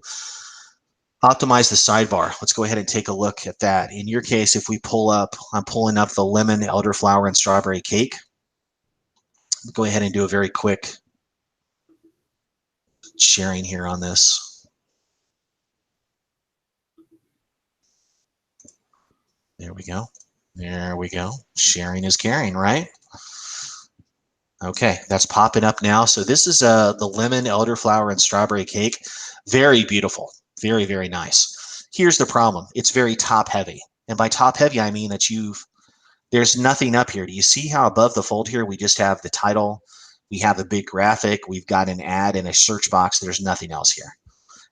Optimize the sidebar. Let's go ahead and take a look at that. In your case, if we pull up, I'm pulling up the lemon, elderflower, and strawberry cake. Go ahead and do a very quick sharing here on this. There we go. There we go. Sharing is caring, right? Okay, that's popping up now. So this is the lemon, elderflower, and strawberry cake. Very beautiful. Very, very nice. Here's the problem. It's very top heavy. And by top heavy, I mean that there's nothing up here. Do you see how above the fold here, we just have the title, we have a big graphic, we've got an ad and a search box. There's nothing else here.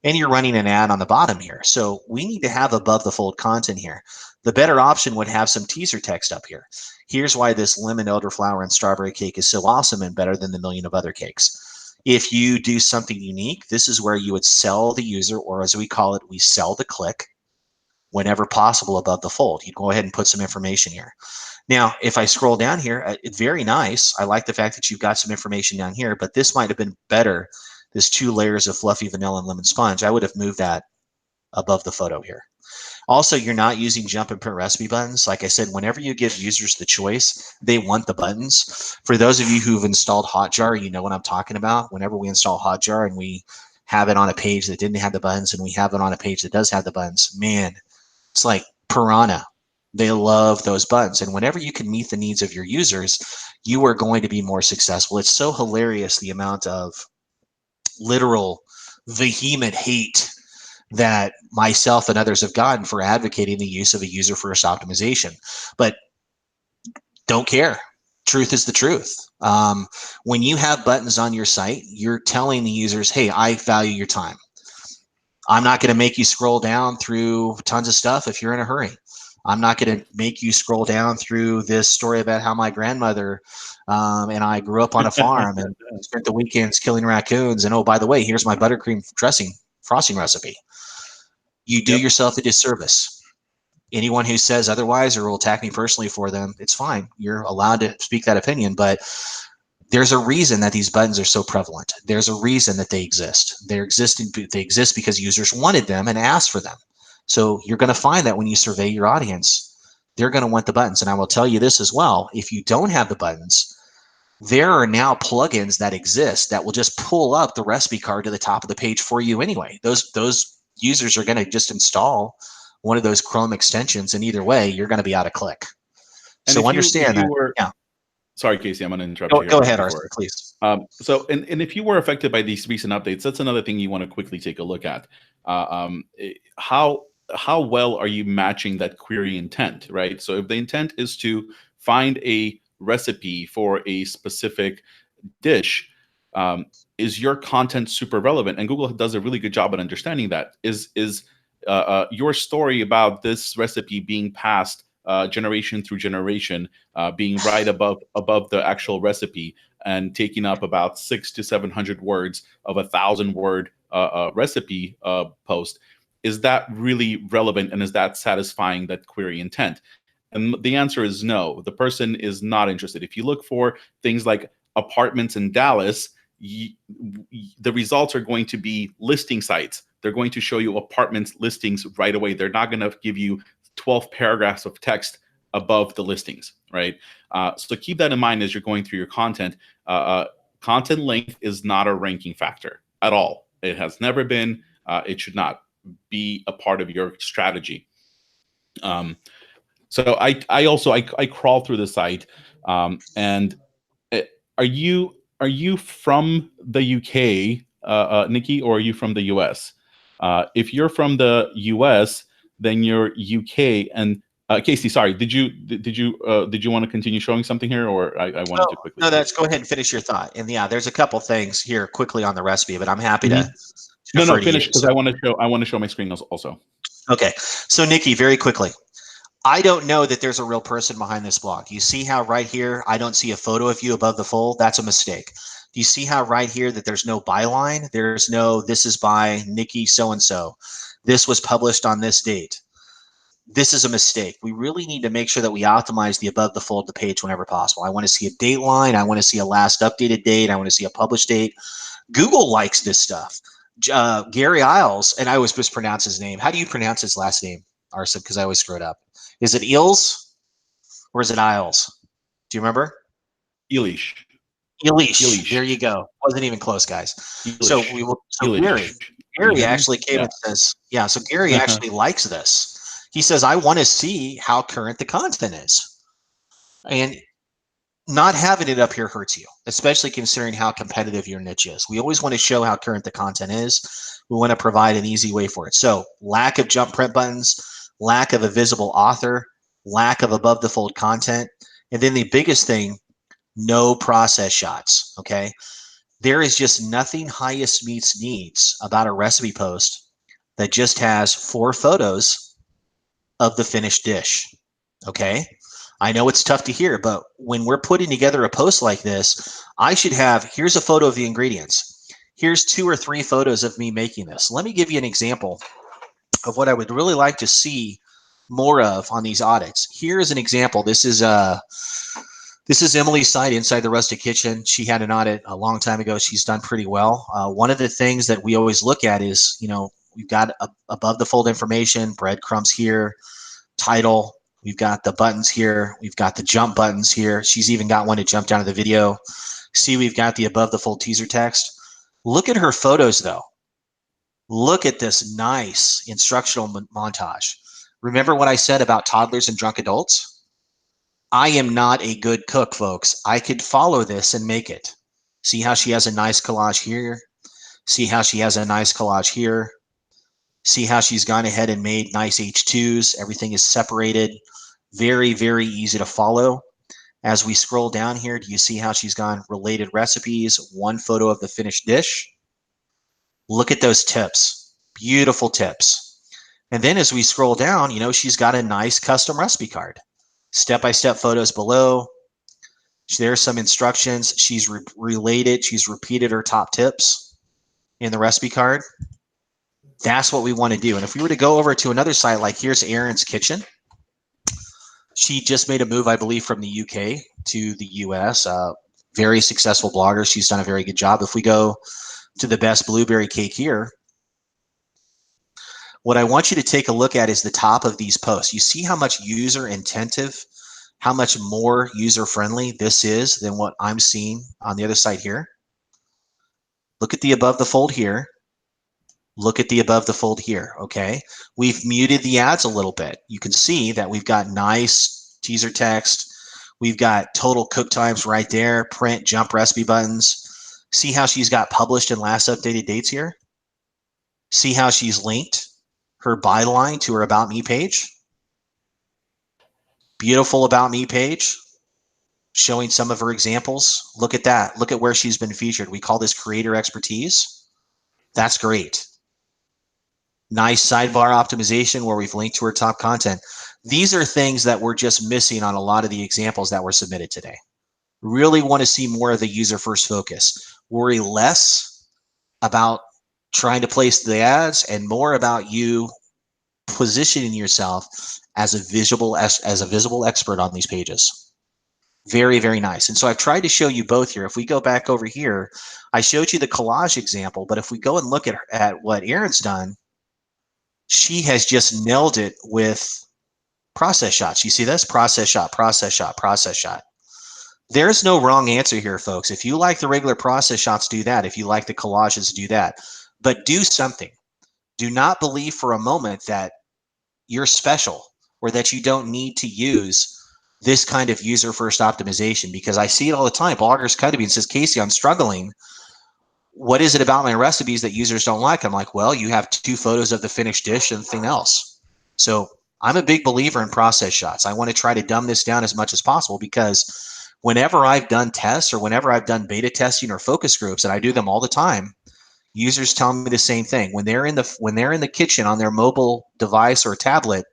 And you're running an ad on the bottom here. So we need to have above the fold content here. The better option would have some teaser text up here. Here's why this lemon, elderflower, and strawberry cake is so awesome and better than the million of other cakes. If you do something unique, this is where you would sell the user, or as we call it, we sell the click whenever possible above the fold. You'd go ahead and put some information here. Now, if I scroll down here, it's very nice. I like the fact that you've got some information down here, but this might have been better. This 2 layers of fluffy vanilla and lemon sponge, I would have moved that above the photo here. Also, you're not using jump and print recipe buttons. Like I said, whenever you give users the choice, they want the buttons. For those of you who've installed Hotjar, you know what I'm talking about. Whenever we install Hotjar and we have it on a page that didn't have the buttons and we have it on a page that does have the buttons, man, it's like piranha. They love those buttons. And whenever you can meet the needs of your users, you are going to be more successful. It's so hilarious the amount of literal vehement hate that myself and others have gotten for advocating the use of a user-first optimization. But don't care. Truth is the truth. When you have buttons on your site, you're telling the users, hey, I value your time. I'm not going to make you scroll down through tons of stuff if you're in a hurry. I'm not going to make you scroll down through this story about how my grandmother and I grew up on a farm and spent the weekends killing raccoons. And oh, by the way, here's my buttercream dressing frosting recipe. You do yourself a disservice. Anyone who says otherwise or will attack me personally for them, it's fine. You're allowed to speak that opinion, but there's a reason that these buttons are so prevalent. There's a reason that they exist. They exist because users wanted them and asked for them. So you're going to find that when you survey your audience, they're going to want the buttons. And I will tell you this as well. If you don't have the buttons, there are now plugins that exist that will just pull up the recipe card to the top of the page for you anyway. Those users are going to just install one of those Chrome extensions, and either way, you're going to be out of click. And so understand that. Yeah. Sorry, Casey, I'm going to interrupt you here. Go ahead, Arsen, please. So if you were affected by these recent updates, that's another thing you want to quickly take a look at. How well are you matching that query intent, right? So if the intent is to find a recipe for a specific dish, is your content super relevant? And Google does a really good job at understanding that. Is your story about this recipe being passed generation through generation, being right above the actual recipe and taking up about 600 to 700 words of 1,000-word recipe post, is that really relevant, and is that satisfying that query intent? And the answer is no. The person is not interested. If you look for things like apartments in Dallas, the results are going to be listing sites. They're going to show you apartments listings right away. They're not going to give you 12 paragraphs of text above the listings, right? So keep that in mind as you're going through your content. Content length is not a ranking factor at all. It has never been. It should not be a part of your strategy. So I crawl through the site, and are you from the UK, Nikki, or are you from the US? If you're from the US, then you're UK. And Casey, sorry, did you want to continue showing something here, or I wanted to quickly? No, go ahead and finish your thought. And yeah, there's a couple things here quickly on the recipe, but I'm happy to. No, finish, because I want to show my screen also. Okay. So Nikki, very quickly. I don't know that there's a real person behind this blog. You see how right here, I don't see a photo of you above the fold? That's a mistake. Do you see how right here that there's no byline? There's no, this is by Nikki so-and-so. This was published on this date. This is a mistake. We really need to make sure that we optimize the above the fold the page whenever possible. I want to see a date line. I want to see a last updated date. I want to see a published date. Google likes this stuff. Gary Isles, and I always mispronounce his name. How do you pronounce his last name, Arsen? Because I always screw it up. Is it Eels or is it Isles? Do you remember? Elish. Elish. There you go. Wasn't even close, guys. Elish. So we will. So Gary actually came and says, yeah. So Gary actually likes this. He says, I want to see how current the content is, and not having it up here hurts you, especially considering how competitive your niche is. We always want to show how current the content is. We want to provide an easy way for it. So lack of jump print buttons, lack of a visible author, lack of above the fold content, and then the biggest thing, no process shots. Okay. There is just nothing highest meets needs about a recipe post that just has 4 photos of the finished dish. Okay. I know it's tough to hear, but when we're putting together a post like this, I should have, here's a photo of the ingredients. Here's 2 or 3 photos of me making this. Let me give you an example of what I would really like to see more of on these audits. Here's an example. This is Emily's site, Inside the Rustic Kitchen. She had an audit a long time ago. She's done pretty well. One of the things that we always look at is, we've got above the fold information, breadcrumbs here, title. We've got the buttons here. We've got the jump buttons here. She's even got one to jump down to the video. See, we've got the above the fold teaser text. Look at her photos though. Look at this nice instructional montage. Remember what I said about toddlers and drunk adults? I am not a good cook, folks. I could follow this and make it. See how she has a nice collage here. See how she has a nice collage here. See how she's gone ahead and made nice H2s. Everything is separated. Very, very easy to follow. As we scroll down here, do you see how she's gone related recipes, 1 photo of the finished dish? Look at those tips. Beautiful tips. And then as we scroll down, she's got a nice custom recipe card. Step-by-step photos below. There's some instructions. She's related. She's repeated her top tips in the recipe card. That's what we want to do. And if we were to go over to another site, like here's Erin's Kitchen. She just made a move, I believe, from the UK to the US. Very successful blogger. She's done a very good job. If we go to the best blueberry cake here, what I want you to take a look at is the top of these posts. You see how much user intensive, how much more user-friendly this is than what I'm seeing on the other side here. Look at the above the fold here. Look at the above the fold here, okay? We've muted the ads a little bit. You can see that we've got nice teaser text. We've got total cook times right there, print, jump recipe buttons. See how she's got published and last updated dates here? See how she's linked her byline to her About Me page? Beautiful About Me page, showing some of her examples. Look at that. Look at where she's been featured. We call this creator expertise. That's great. Nice sidebar optimization where we've linked to her top content. These are things that we're just missing on a lot of the examples that were submitted today. Really want to see more of the user first focus. Worry less about trying to place the ads and more about you positioning yourself as a visible expert on these pages. Very, very nice. And so I've tried to show you both here. If we go back over here, I showed you the collage example, but if we go and look at what Erin's done, she has just nailed it with process shots. You see this? Process shot, process shot, process shot. There's no wrong answer here, folks. If you like the regular process shots, do that. If you like the collages, do that. But do something. Do not believe for a moment that you're special or that you don't need to use this kind of user-first optimization, because I see it all the time. Bloggers come to me and says, Casey, I'm struggling. What is it about my recipes that users don't like? I'm like, well, you have 2 photos of the finished dish and nothing else. So I'm a big believer in process shots. I want to try to dumb this down as much as possible, because whenever I've done tests or whenever I've done beta testing or focus groups, and I do them all the time, users tell me the same thing. When they're in the kitchen on their mobile device or tablet,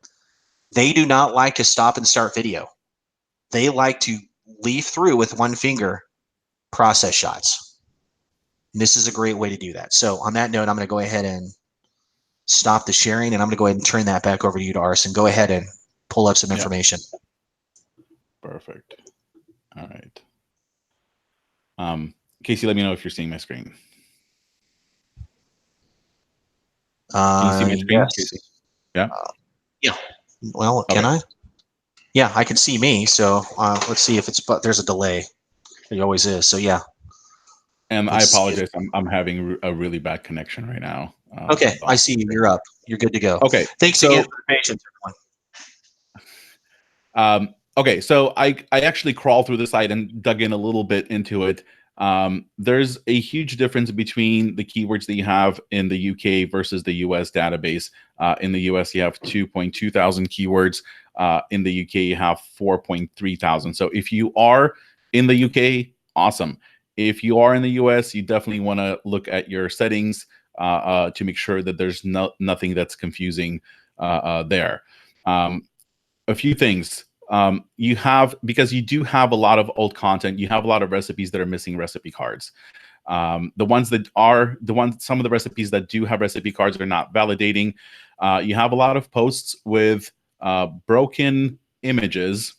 they do not like to stop and start video. They like to leaf through with one finger process shots. And this is a great way to do that. So on that note, I'm going to go ahead and stop the sharing, and I'm going to go ahead and turn that back over to you, to Arsen. Go ahead and pull up some information. Perfect. All right. Casey, let me know if you're seeing my screen. Can you see my screen, yes. Casey? Yeah. Yeah. Well, can I? Yeah, I can see me. So let's see if it's, but there's a delay. There always is. So yeah. And I apologize. I'm having a really bad connection right now. Okay, I see you. You're up. You're good to go. Okay. Thanks again for the patience, everyone. Okay, so I actually crawled through the site and dug in a little bit into it. There's a huge difference between the keywords that you have in the UK versus the US database. In the US, you have 2.2 thousand keywords. In the UK, you have 4.3 thousand. So if you are in the UK, awesome. If you are in the US, you definitely want to look at your settings to make sure that there's nothing that's confusing there. A few things. You have, because you do have a lot of old content, you have a lot of recipes that are missing recipe cards. Some of the recipes that do have recipe cards are not validating. You have a lot of posts with broken images.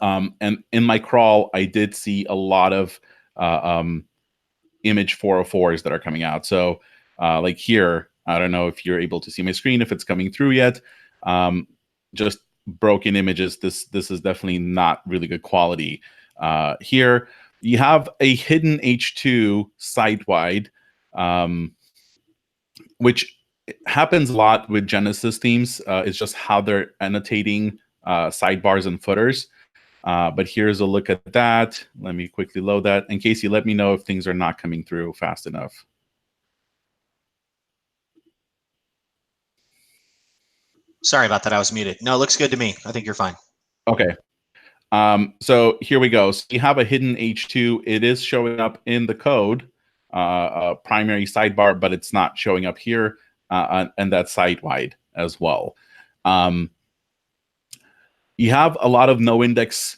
And in my crawl, I did see a lot of image 404s that are coming out. So like here, I don't know if you're able to see my screen, if it's coming through yet. Just broken images. This is definitely not really good quality. Here you have a hidden H2 site-wide, which happens a lot with Genesis themes. It's just how they're annotating sidebars and footers. But here's a look at that. Let me quickly load that. And Casey, let me know if things are not coming through fast enough. Sorry about that. I was muted. No, it looks good to me. I think you're fine. Okay. So here we go. So you have a hidden H2. It is showing up in the code, primary sidebar, but it's not showing up here, and that's site-wide as well. You have a lot of no index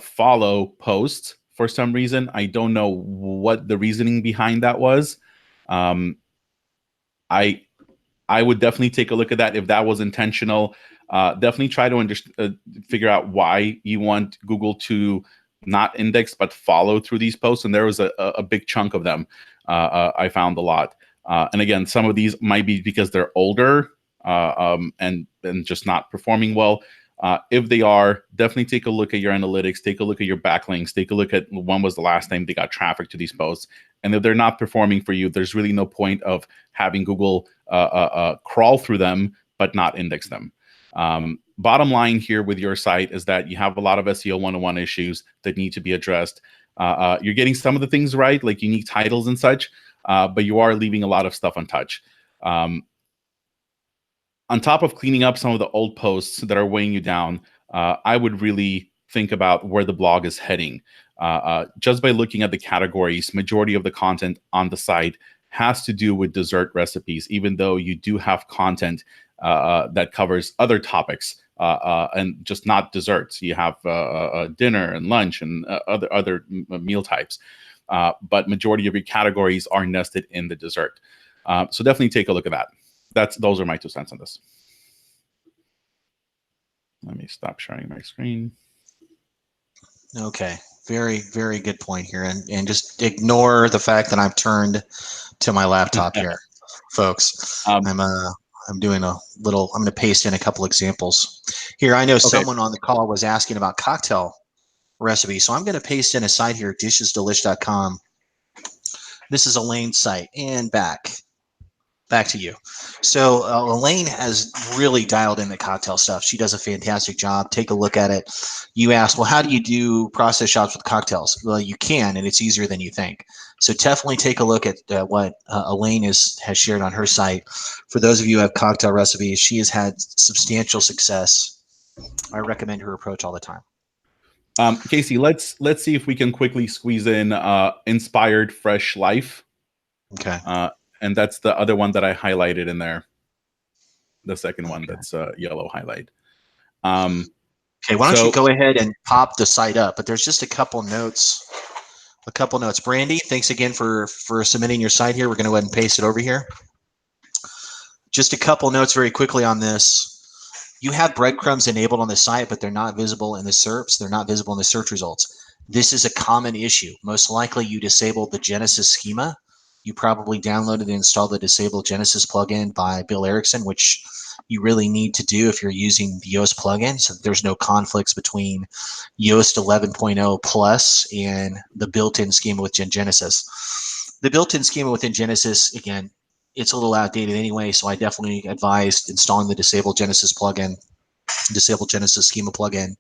follow posts for some reason. I don't know what the reasoning behind that was. I would definitely take a look at that if that was intentional. Definitely try to figure out why you want Google to not index but follow through these posts. And there was a big chunk of them. I found a lot. And again, some of these might be because they're older and just not performing well. If they are, definitely take a look at your analytics, take a look at your backlinks, take a look at when was the last time they got traffic to these posts. And if they're not performing for you, there's really no point of having Google crawl through them, but not index them. Bottom line here with your site is that you have a lot of SEO 101 issues that need to be addressed. You're getting some of the things right, like unique titles and such, but you are leaving a lot of stuff untouched. On top of cleaning up some of the old posts that are weighing you down, I would really think about where the blog is heading. Just by looking at the categories, majority of the content on the site has to do with dessert recipes, even though you do have content that covers other topics and just not desserts. You have dinner and lunch and other meal types, but majority of your categories are nested in the dessert. So definitely take a look at that. Those are my 2 cents on this. Let me stop sharing my screen. Okay, very, very good point here, and just ignore the fact that I've turned to my laptop here, folks. I'm doing a little. I'm going to paste in a couple examples here. I know someone on the call was asking about cocktail recipes, so I'm going to paste in a site here, dishesdelish.com. This is Elaine's site, and back to you. So Elaine has really dialed in the cocktail stuff. She does a fantastic job. Take a look at it. You asked, well, how do you do process shops with cocktails? Well, you can, and it's easier than you think. So definitely take a look at what Elaine has shared on her site. For those of you who have cocktail recipes, she has had substantial success. I recommend her approach all the time. Casey, let's see if we can quickly squeeze in Inspired Fresh Life. Okay. And that's the other one that I highlighted in there. The second one that's yellow highlight. Okay, why don't you go ahead and pop the site up? But there's just a couple notes a couple notes. Brandy, thanks again for submitting your site here. We're going to go ahead and paste it over here. Just a couple notes very quickly on this. You have breadcrumbs enabled on the site, but they're not visible in the SERPs. They're not visible in the search results. This is a common issue. Most likely you disabled the Genesis schema. You probably downloaded and installed the Disable Genesis plugin by Bill Erickson, which you really need to do if you're using the Yoast plugin, so there's no conflicts between Yoast 11.0 Plus and the built-in schema within Genesis. The built-in schema within Genesis, again, it's a little outdated anyway, so I definitely advised installing the Disable Genesis plugin, Disable Genesis schema plugin,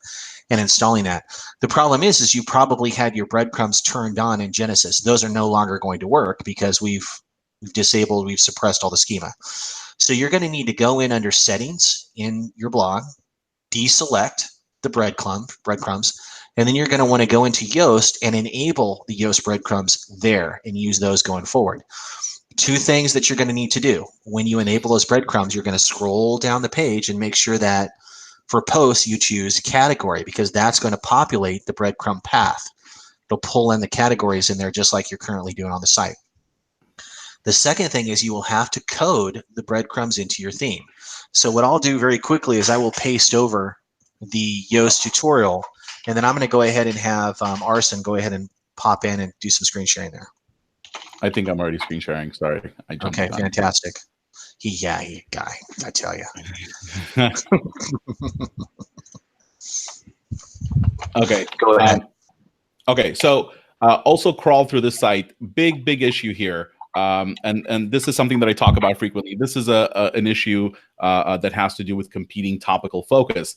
and installing that. The problem is you probably had your breadcrumbs turned on in Genesis. Those are no longer going to work because we've suppressed all the schema. So you're going to need to go in under settings in your blog, deselect the breadcrumbs, and then you're going to want to go into Yoast and enable the Yoast breadcrumbs there and use those going forward. Two things that you're going to need to do. When you enable those breadcrumbs, you're going to scroll down the page and make sure that for posts you choose category, because that's going to populate the breadcrumb path. It'll pull in the categories in there just like you're currently doing on the site. The second thing is you will have to code the breadcrumbs into your theme. So what I'll do very quickly is I will paste over the Yoast tutorial, and then I'm going to go ahead and have Arsen go ahead and pop in and do some screen sharing there. I think I'm already screen sharing. Sorry, I jumped. Okay, fantastic. He guy, I tell you. Okay, go ahead. Okay, so also crawl through this site. Big issue here. And this is something that I talk about frequently. This is an issue that has to do with competing topical focus.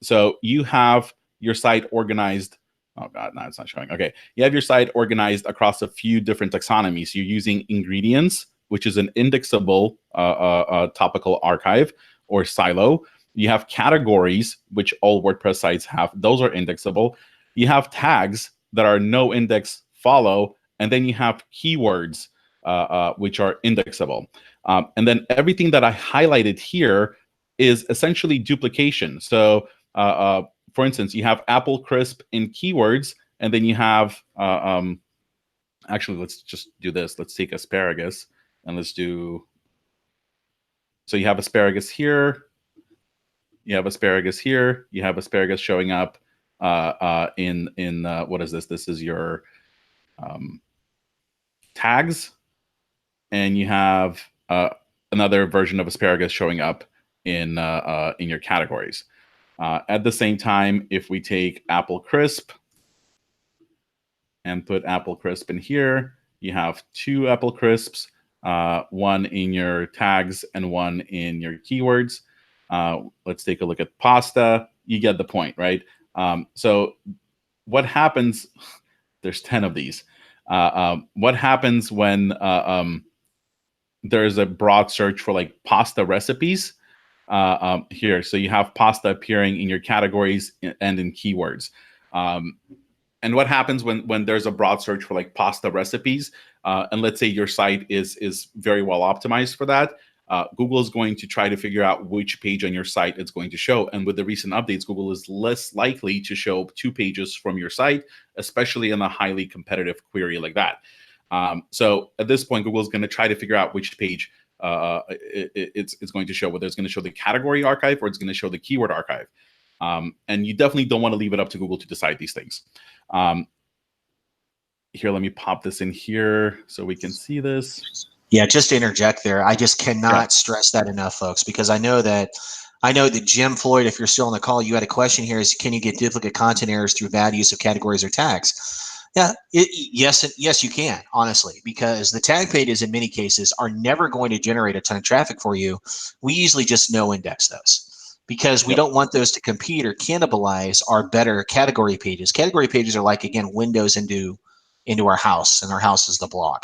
So you have your site organized. Oh God, no, it's not showing. Okay, you have your site organized across a few different taxonomies. You're using ingredients, which is an indexable topical archive or silo. You have categories, which all WordPress sites have. Those are indexable. You have tags that are no index follow, and then you have keywords, which are indexable. And then everything that I highlighted here is essentially duplication. So for instance, you have apple crisp in keywords, and then you have, actually, let's just do this. Let's take asparagus, and let's do, so you have asparagus here, you have asparagus here, you have asparagus showing up in what is this? This is your tags, and you have another version of asparagus showing up in your categories. At the same time, if we take apple crisp and put apple crisp in here, you have two apple crisps, one in your tags and one in your keywords. Let's take a look at pasta. You get the point, right? So what happens, there's 10 of these. What happens when there's a broad search for like pasta recipes here? So you have pasta appearing in your categories and in keywords. And what happens when there's a broad search for like pasta recipes, and let's say your site is very well optimized for that, Google is going to try to figure out which page on your site it's going to show. And with the recent updates, Google is less likely to show 2 pages from your site, especially in a highly competitive query like that. So at this point, Google is going to try to figure out which page it's going to show, whether it's going to show the category archive or it's going to show the keyword archive. And you definitely don't want to leave it up to Google to decide these things. Here, let me pop this in here so we can see this. Yeah, just to interject there, I just cannot stress that enough, folks, because I know that Jim Floyd, if you're still on the call, you had a question here: is can you get duplicate content errors through bad use of categories or tags? Yeah, yes, you can, honestly, because the tag pages in many cases are never going to generate a ton of traffic for you. We usually just no index those because we don't want those to compete or cannibalize our better category pages. Category pages are like, again, windows into our house, and our house is the blog.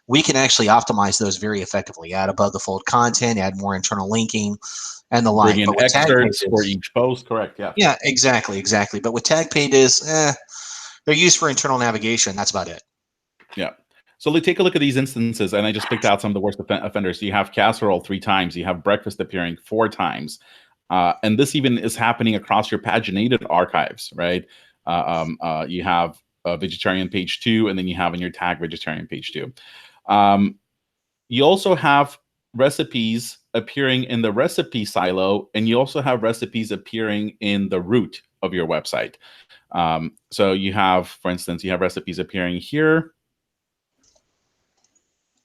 We can actually optimize those very effectively, add above the fold content, add more internal linking, and the like. Bring in excerpts for each post, correct? Yeah. Yeah, exactly. But with tag pages, they're used for internal navigation. That's about it. Yeah. So let's take a look at these instances, and I just picked out some of the worst offenders. You have casserole 3 times. You have breakfast appearing 4 times. And this even is happening across your paginated archives, right? You have vegetarian page 2, and then you have in your tag vegetarian page 2. You also have recipes appearing in the recipe silo, and you also have recipes appearing in the root of your website. So you have, for instance, you have recipes appearing here,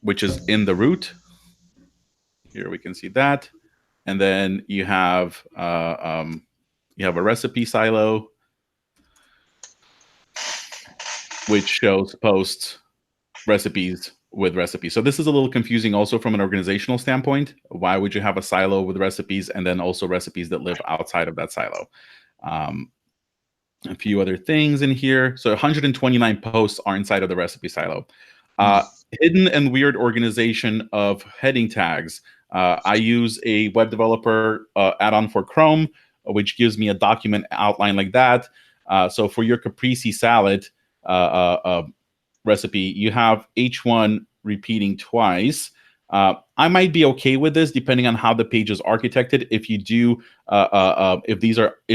which is in the root. Here we can see that. And then you have a recipe silo, which shows posts, recipes with recipes. So this is a little confusing also from an organizational standpoint. Why would you have a silo with recipes and then also recipes that live outside of that silo? A few other things in here. So 129 posts are inside of the recipe silo. Hidden and weird organization of heading tags. I use a web developer add-on for Chrome, which gives me a document outline like that. So for your caprese salad recipe, you have H1 repeating twice. I might be okay with this depending on how the page is architected. If you do, if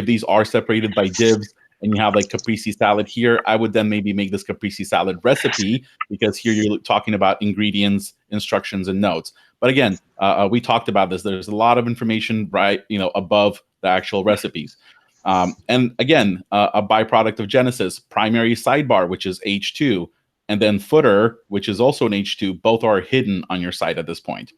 these are separated by divs, and you have like caprese salad here, I would then maybe make this caprese salad recipe, because here you're talking about ingredients, instructions, and notes. But again, we talked about this. There's a lot of information right, above the actual recipes. And again, a byproduct of Genesis, primary sidebar, which is H2, and then footer, which is also an H2. Both are hidden on your site at this point.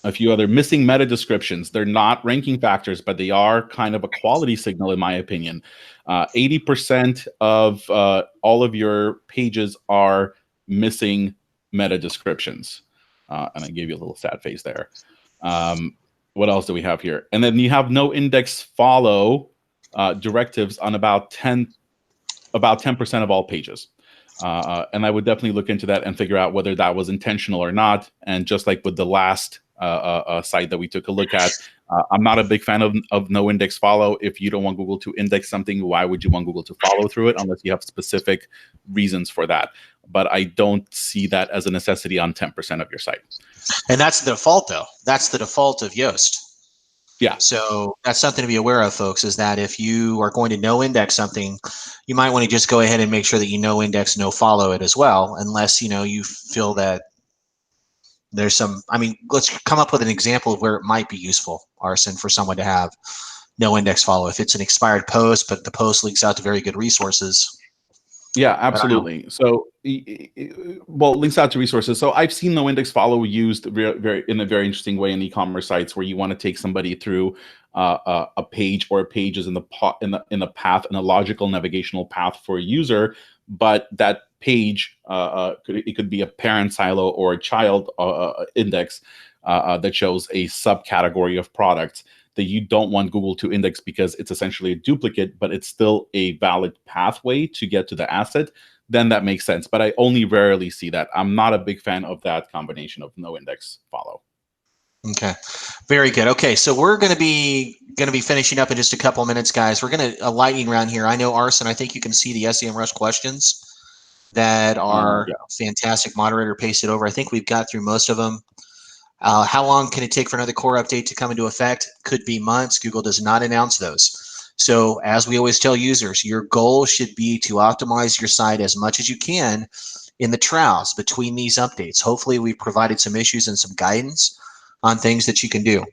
A few other missing meta descriptions. They're not ranking factors, but they are kind of a quality signal, in my opinion. 80% of all of your pages are missing meta descriptions. And I gave you a little sad face there. What else do we have here? And then you have no index follow directives on about 10% of all pages. And I would definitely look into that and figure out whether that was intentional or not. And just like with the last site that we took a look at, I'm not a big fan of no index follow. If you don't want Google to index something, why would you want Google to follow through it unless you have specific reasons for that? But I don't see that as a necessity on 10% of your site. And that's the default, though. That's the default of Yoast. Yeah. So that's something to be aware of, folks, is that if you are going to no index something, you might want to just go ahead and make sure that you no index, no follow it as well, unless, you feel that there's some, let's come up with an example of where it might be useful, Arsen, for someone to have no index follow. If it's an expired post, but the post links out to very good resources. Yeah, absolutely. So, well, links out to resources. So I've seen no index follow used very in a very interesting way in e-commerce sites, where you want to take somebody through a page, or a page is in the path, in a logical navigational path for a user, but that page it could be a parent silo or a child index that shows a subcategory of products that you don't want Google to index, because it's essentially a duplicate, but it's still a valid pathway to get to the asset. Then that makes sense. But I only rarely see that. I'm not a big fan of that combination of no index follow. Okay, very good. Okay, so we're going to be finishing up in just a couple of minutes, guys. We're going to a lightning round here. I know, Arsen, I think you can see the Semrush questions that are fantastic. Moderator pasted over. I think we've got through most of them. How long can it take for another core update to come into effect? Could be months. Google does not announce those. So as we always tell users, your goal should be to optimize your site as much as you can in the trials between these updates. Hopefully we've provided some issues and some guidance on things that you can do.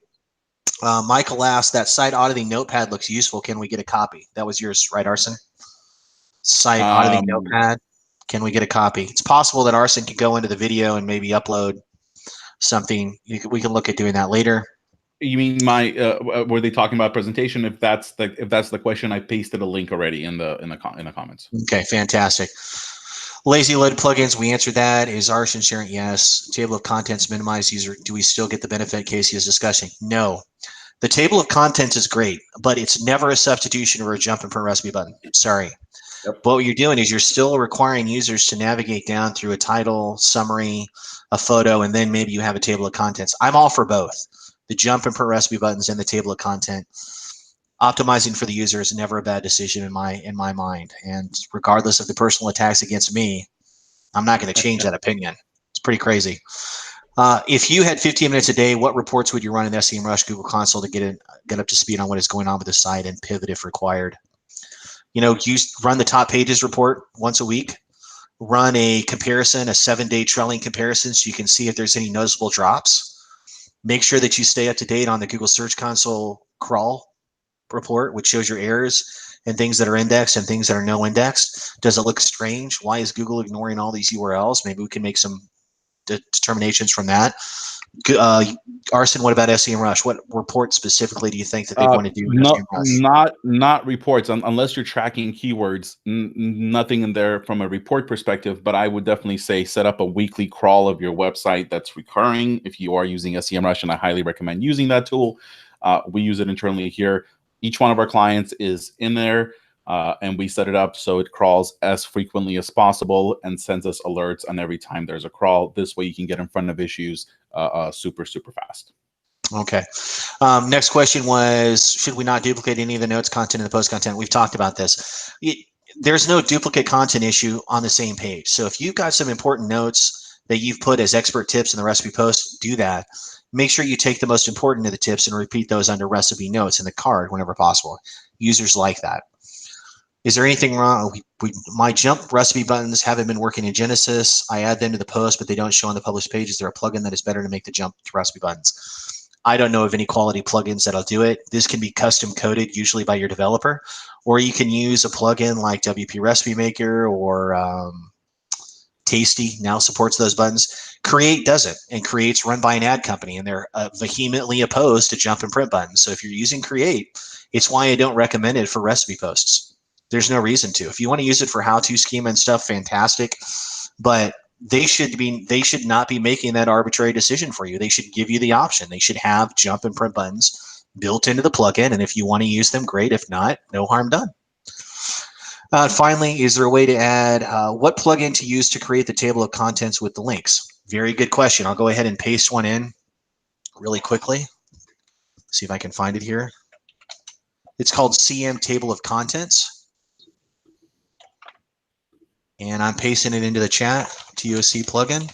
Michael asked, that site auditing notepad looks useful. Can we get a copy? That was yours, right, Arsen? Site auditing notepad. Can we get a copy? It's possible that Arsen could go into the video and maybe upload something. We can look at doing that later. You mean my were they talking about presentation? If that's the question, I pasted a link already in the comments. Okay, fantastic. Lazy loaded plugins, we answered that. Is Arsen sharing? Yes. Table of contents minimized user. Do we still get the benefit Casey is discussing? No. The table of contents is great, but it's never a substitution for a jump and print recipe button. Sorry. Yep. What you're doing is you're still requiring users to navigate down through a title, summary, a photo, and then maybe you have a table of contents. I'm all for both. The jump and print recipe buttons and the table of content. Optimizing for the user is never a bad decision in my mind. And regardless of the personal attacks against me, I'm not going to change that opinion. It's pretty crazy. If you had 15 minutes a day, what reports would you run in Semrush Google Console to get up to speed on what is going on with the site and pivot if required? run the top pages report once a week, run a comparison, a 7-day trailing comparison, so you can see if there's any noticeable drops. Make sure that you stay up to date on the Google Search Console crawl report, which shows your errors and things that are indexed and things that are no indexed. Does it look strange? Why is Google ignoring all these URLs? Maybe we can make some determinations from that. Arsen, what about Semrush? What report specifically do you think that they want to do in Semrush? Not reports, unless you're tracking keywords. Nothing in there from a report perspective. But I would definitely say set up a weekly crawl of your website that's recurring. If you are using Semrush, and I highly recommend using that tool. We use it internally here. Each one of our clients is in there, and we set it up so it crawls as frequently as possible and sends us alerts on every time there's a crawl. This way you can get in front of issues super fast. Okay. Next question was, should we not duplicate any of the notes, content, and the post content? We've talked about this. There's no duplicate content issue on the same page. So if you've got some important notes that you've put as expert tips in the recipe post, do that. Make sure you take the most important of the tips and repeat those under recipe notes in the card whenever possible. Users like that. Is there anything wrong? My jump recipe buttons haven't been working in Genesis. I add them to the post, but they don't show on the published page. Is there a plugin that is better to make the jump to recipe buttons? I don't know of any quality plugins that'll do it. This can be custom coded, usually by your developer, or you can use a plugin like WP Recipe Maker or Tasty now supports those buttons. Create doesn't, and Create's run by an ad company, and they're vehemently opposed to jump and print buttons. So if you're using Create, it's why I don't recommend it for recipe posts. There's no reason to. If you want to use it for how-to schema and stuff, fantastic. But they should not be making that arbitrary decision for you. They should give you the option. They should have jump and print buttons built into the plugin, and if you want to use them, great. If not, no harm done. Finally, is there a way to add what plugin to use to create the table of contents with the links? Very good question. I'll go ahead and paste one in really quickly. See if I can find it here. It's called CM Table of Contents. And I'm pasting it into the chat, TOC plugin.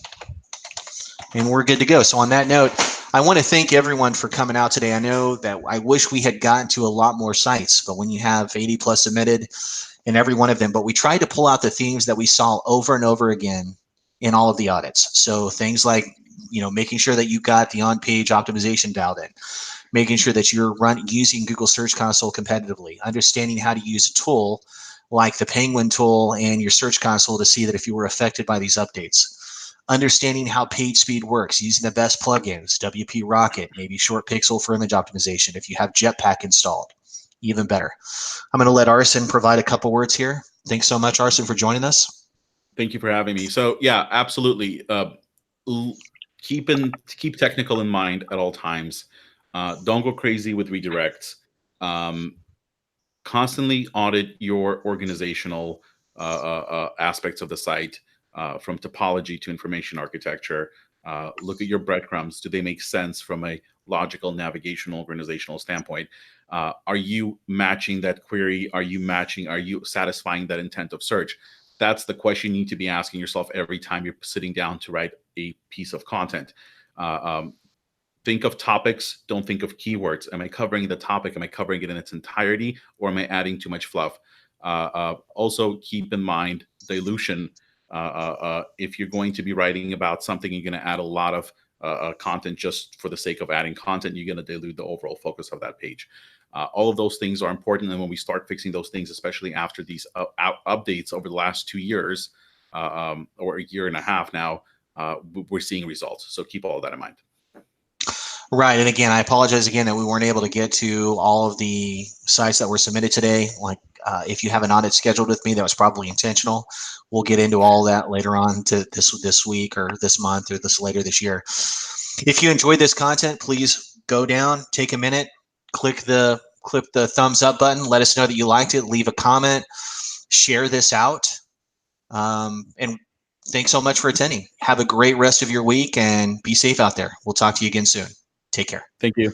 And we're good to go. So on that note, I want to thank everyone for coming out today. I know that I wish we had gotten to a lot more sites, but when you have 80 plus submitted in every one of them, but we tried to pull out the themes that we saw over and over again in all of the audits. So things like, making sure that you got the on-page optimization dialed in, making sure that you're using Google Search Console competitively, understanding how to use a tool like the Penguin tool and your Search Console to see that if you were affected by these updates, understanding how page speed works, using the best plugins, WP Rocket, maybe Short Pixel for image optimization. If you have Jetpack installed, even better. I'm going to let Arsen provide a couple words here. Thanks so much, Arsen, for joining us. Thank you for having me. So yeah, absolutely. Keep technical in mind at all times. Don't go crazy with redirects. Constantly audit your organizational aspects of the site, from topology to information architecture. Look at your breadcrumbs. Do they make sense from a logical, navigational, organizational standpoint? Are you matching that query? Are you satisfying that intent of search? That's the question you need to be asking yourself every time you're sitting down to write a piece of content. Think of topics, don't think of keywords. Am I covering the topic? Am I covering it in its entirety, or am I adding too much fluff? Also, keep in mind dilution. If you're going to be writing about something, you're going to add a lot of content just for the sake of adding content, you're going to dilute the overall focus of that page. All of those things are important, and when we start fixing those things, especially after these updates over the last 2 years or a year and a half now, we're seeing results. So keep all of that in mind. Right. And again, I apologize again that we weren't able to get to all of the sites that were submitted today. Like if you have an audit scheduled with me, that was probably intentional. We'll get into all that later on to this week or this month or later this year. If you enjoyed this content, please go down, take a minute, click the thumbs up button. Let us know that you liked it. Leave a comment, share this out. And thanks so much for attending. Have a great rest of your week and be safe out there. We'll talk to you again soon. Take care. Thank you.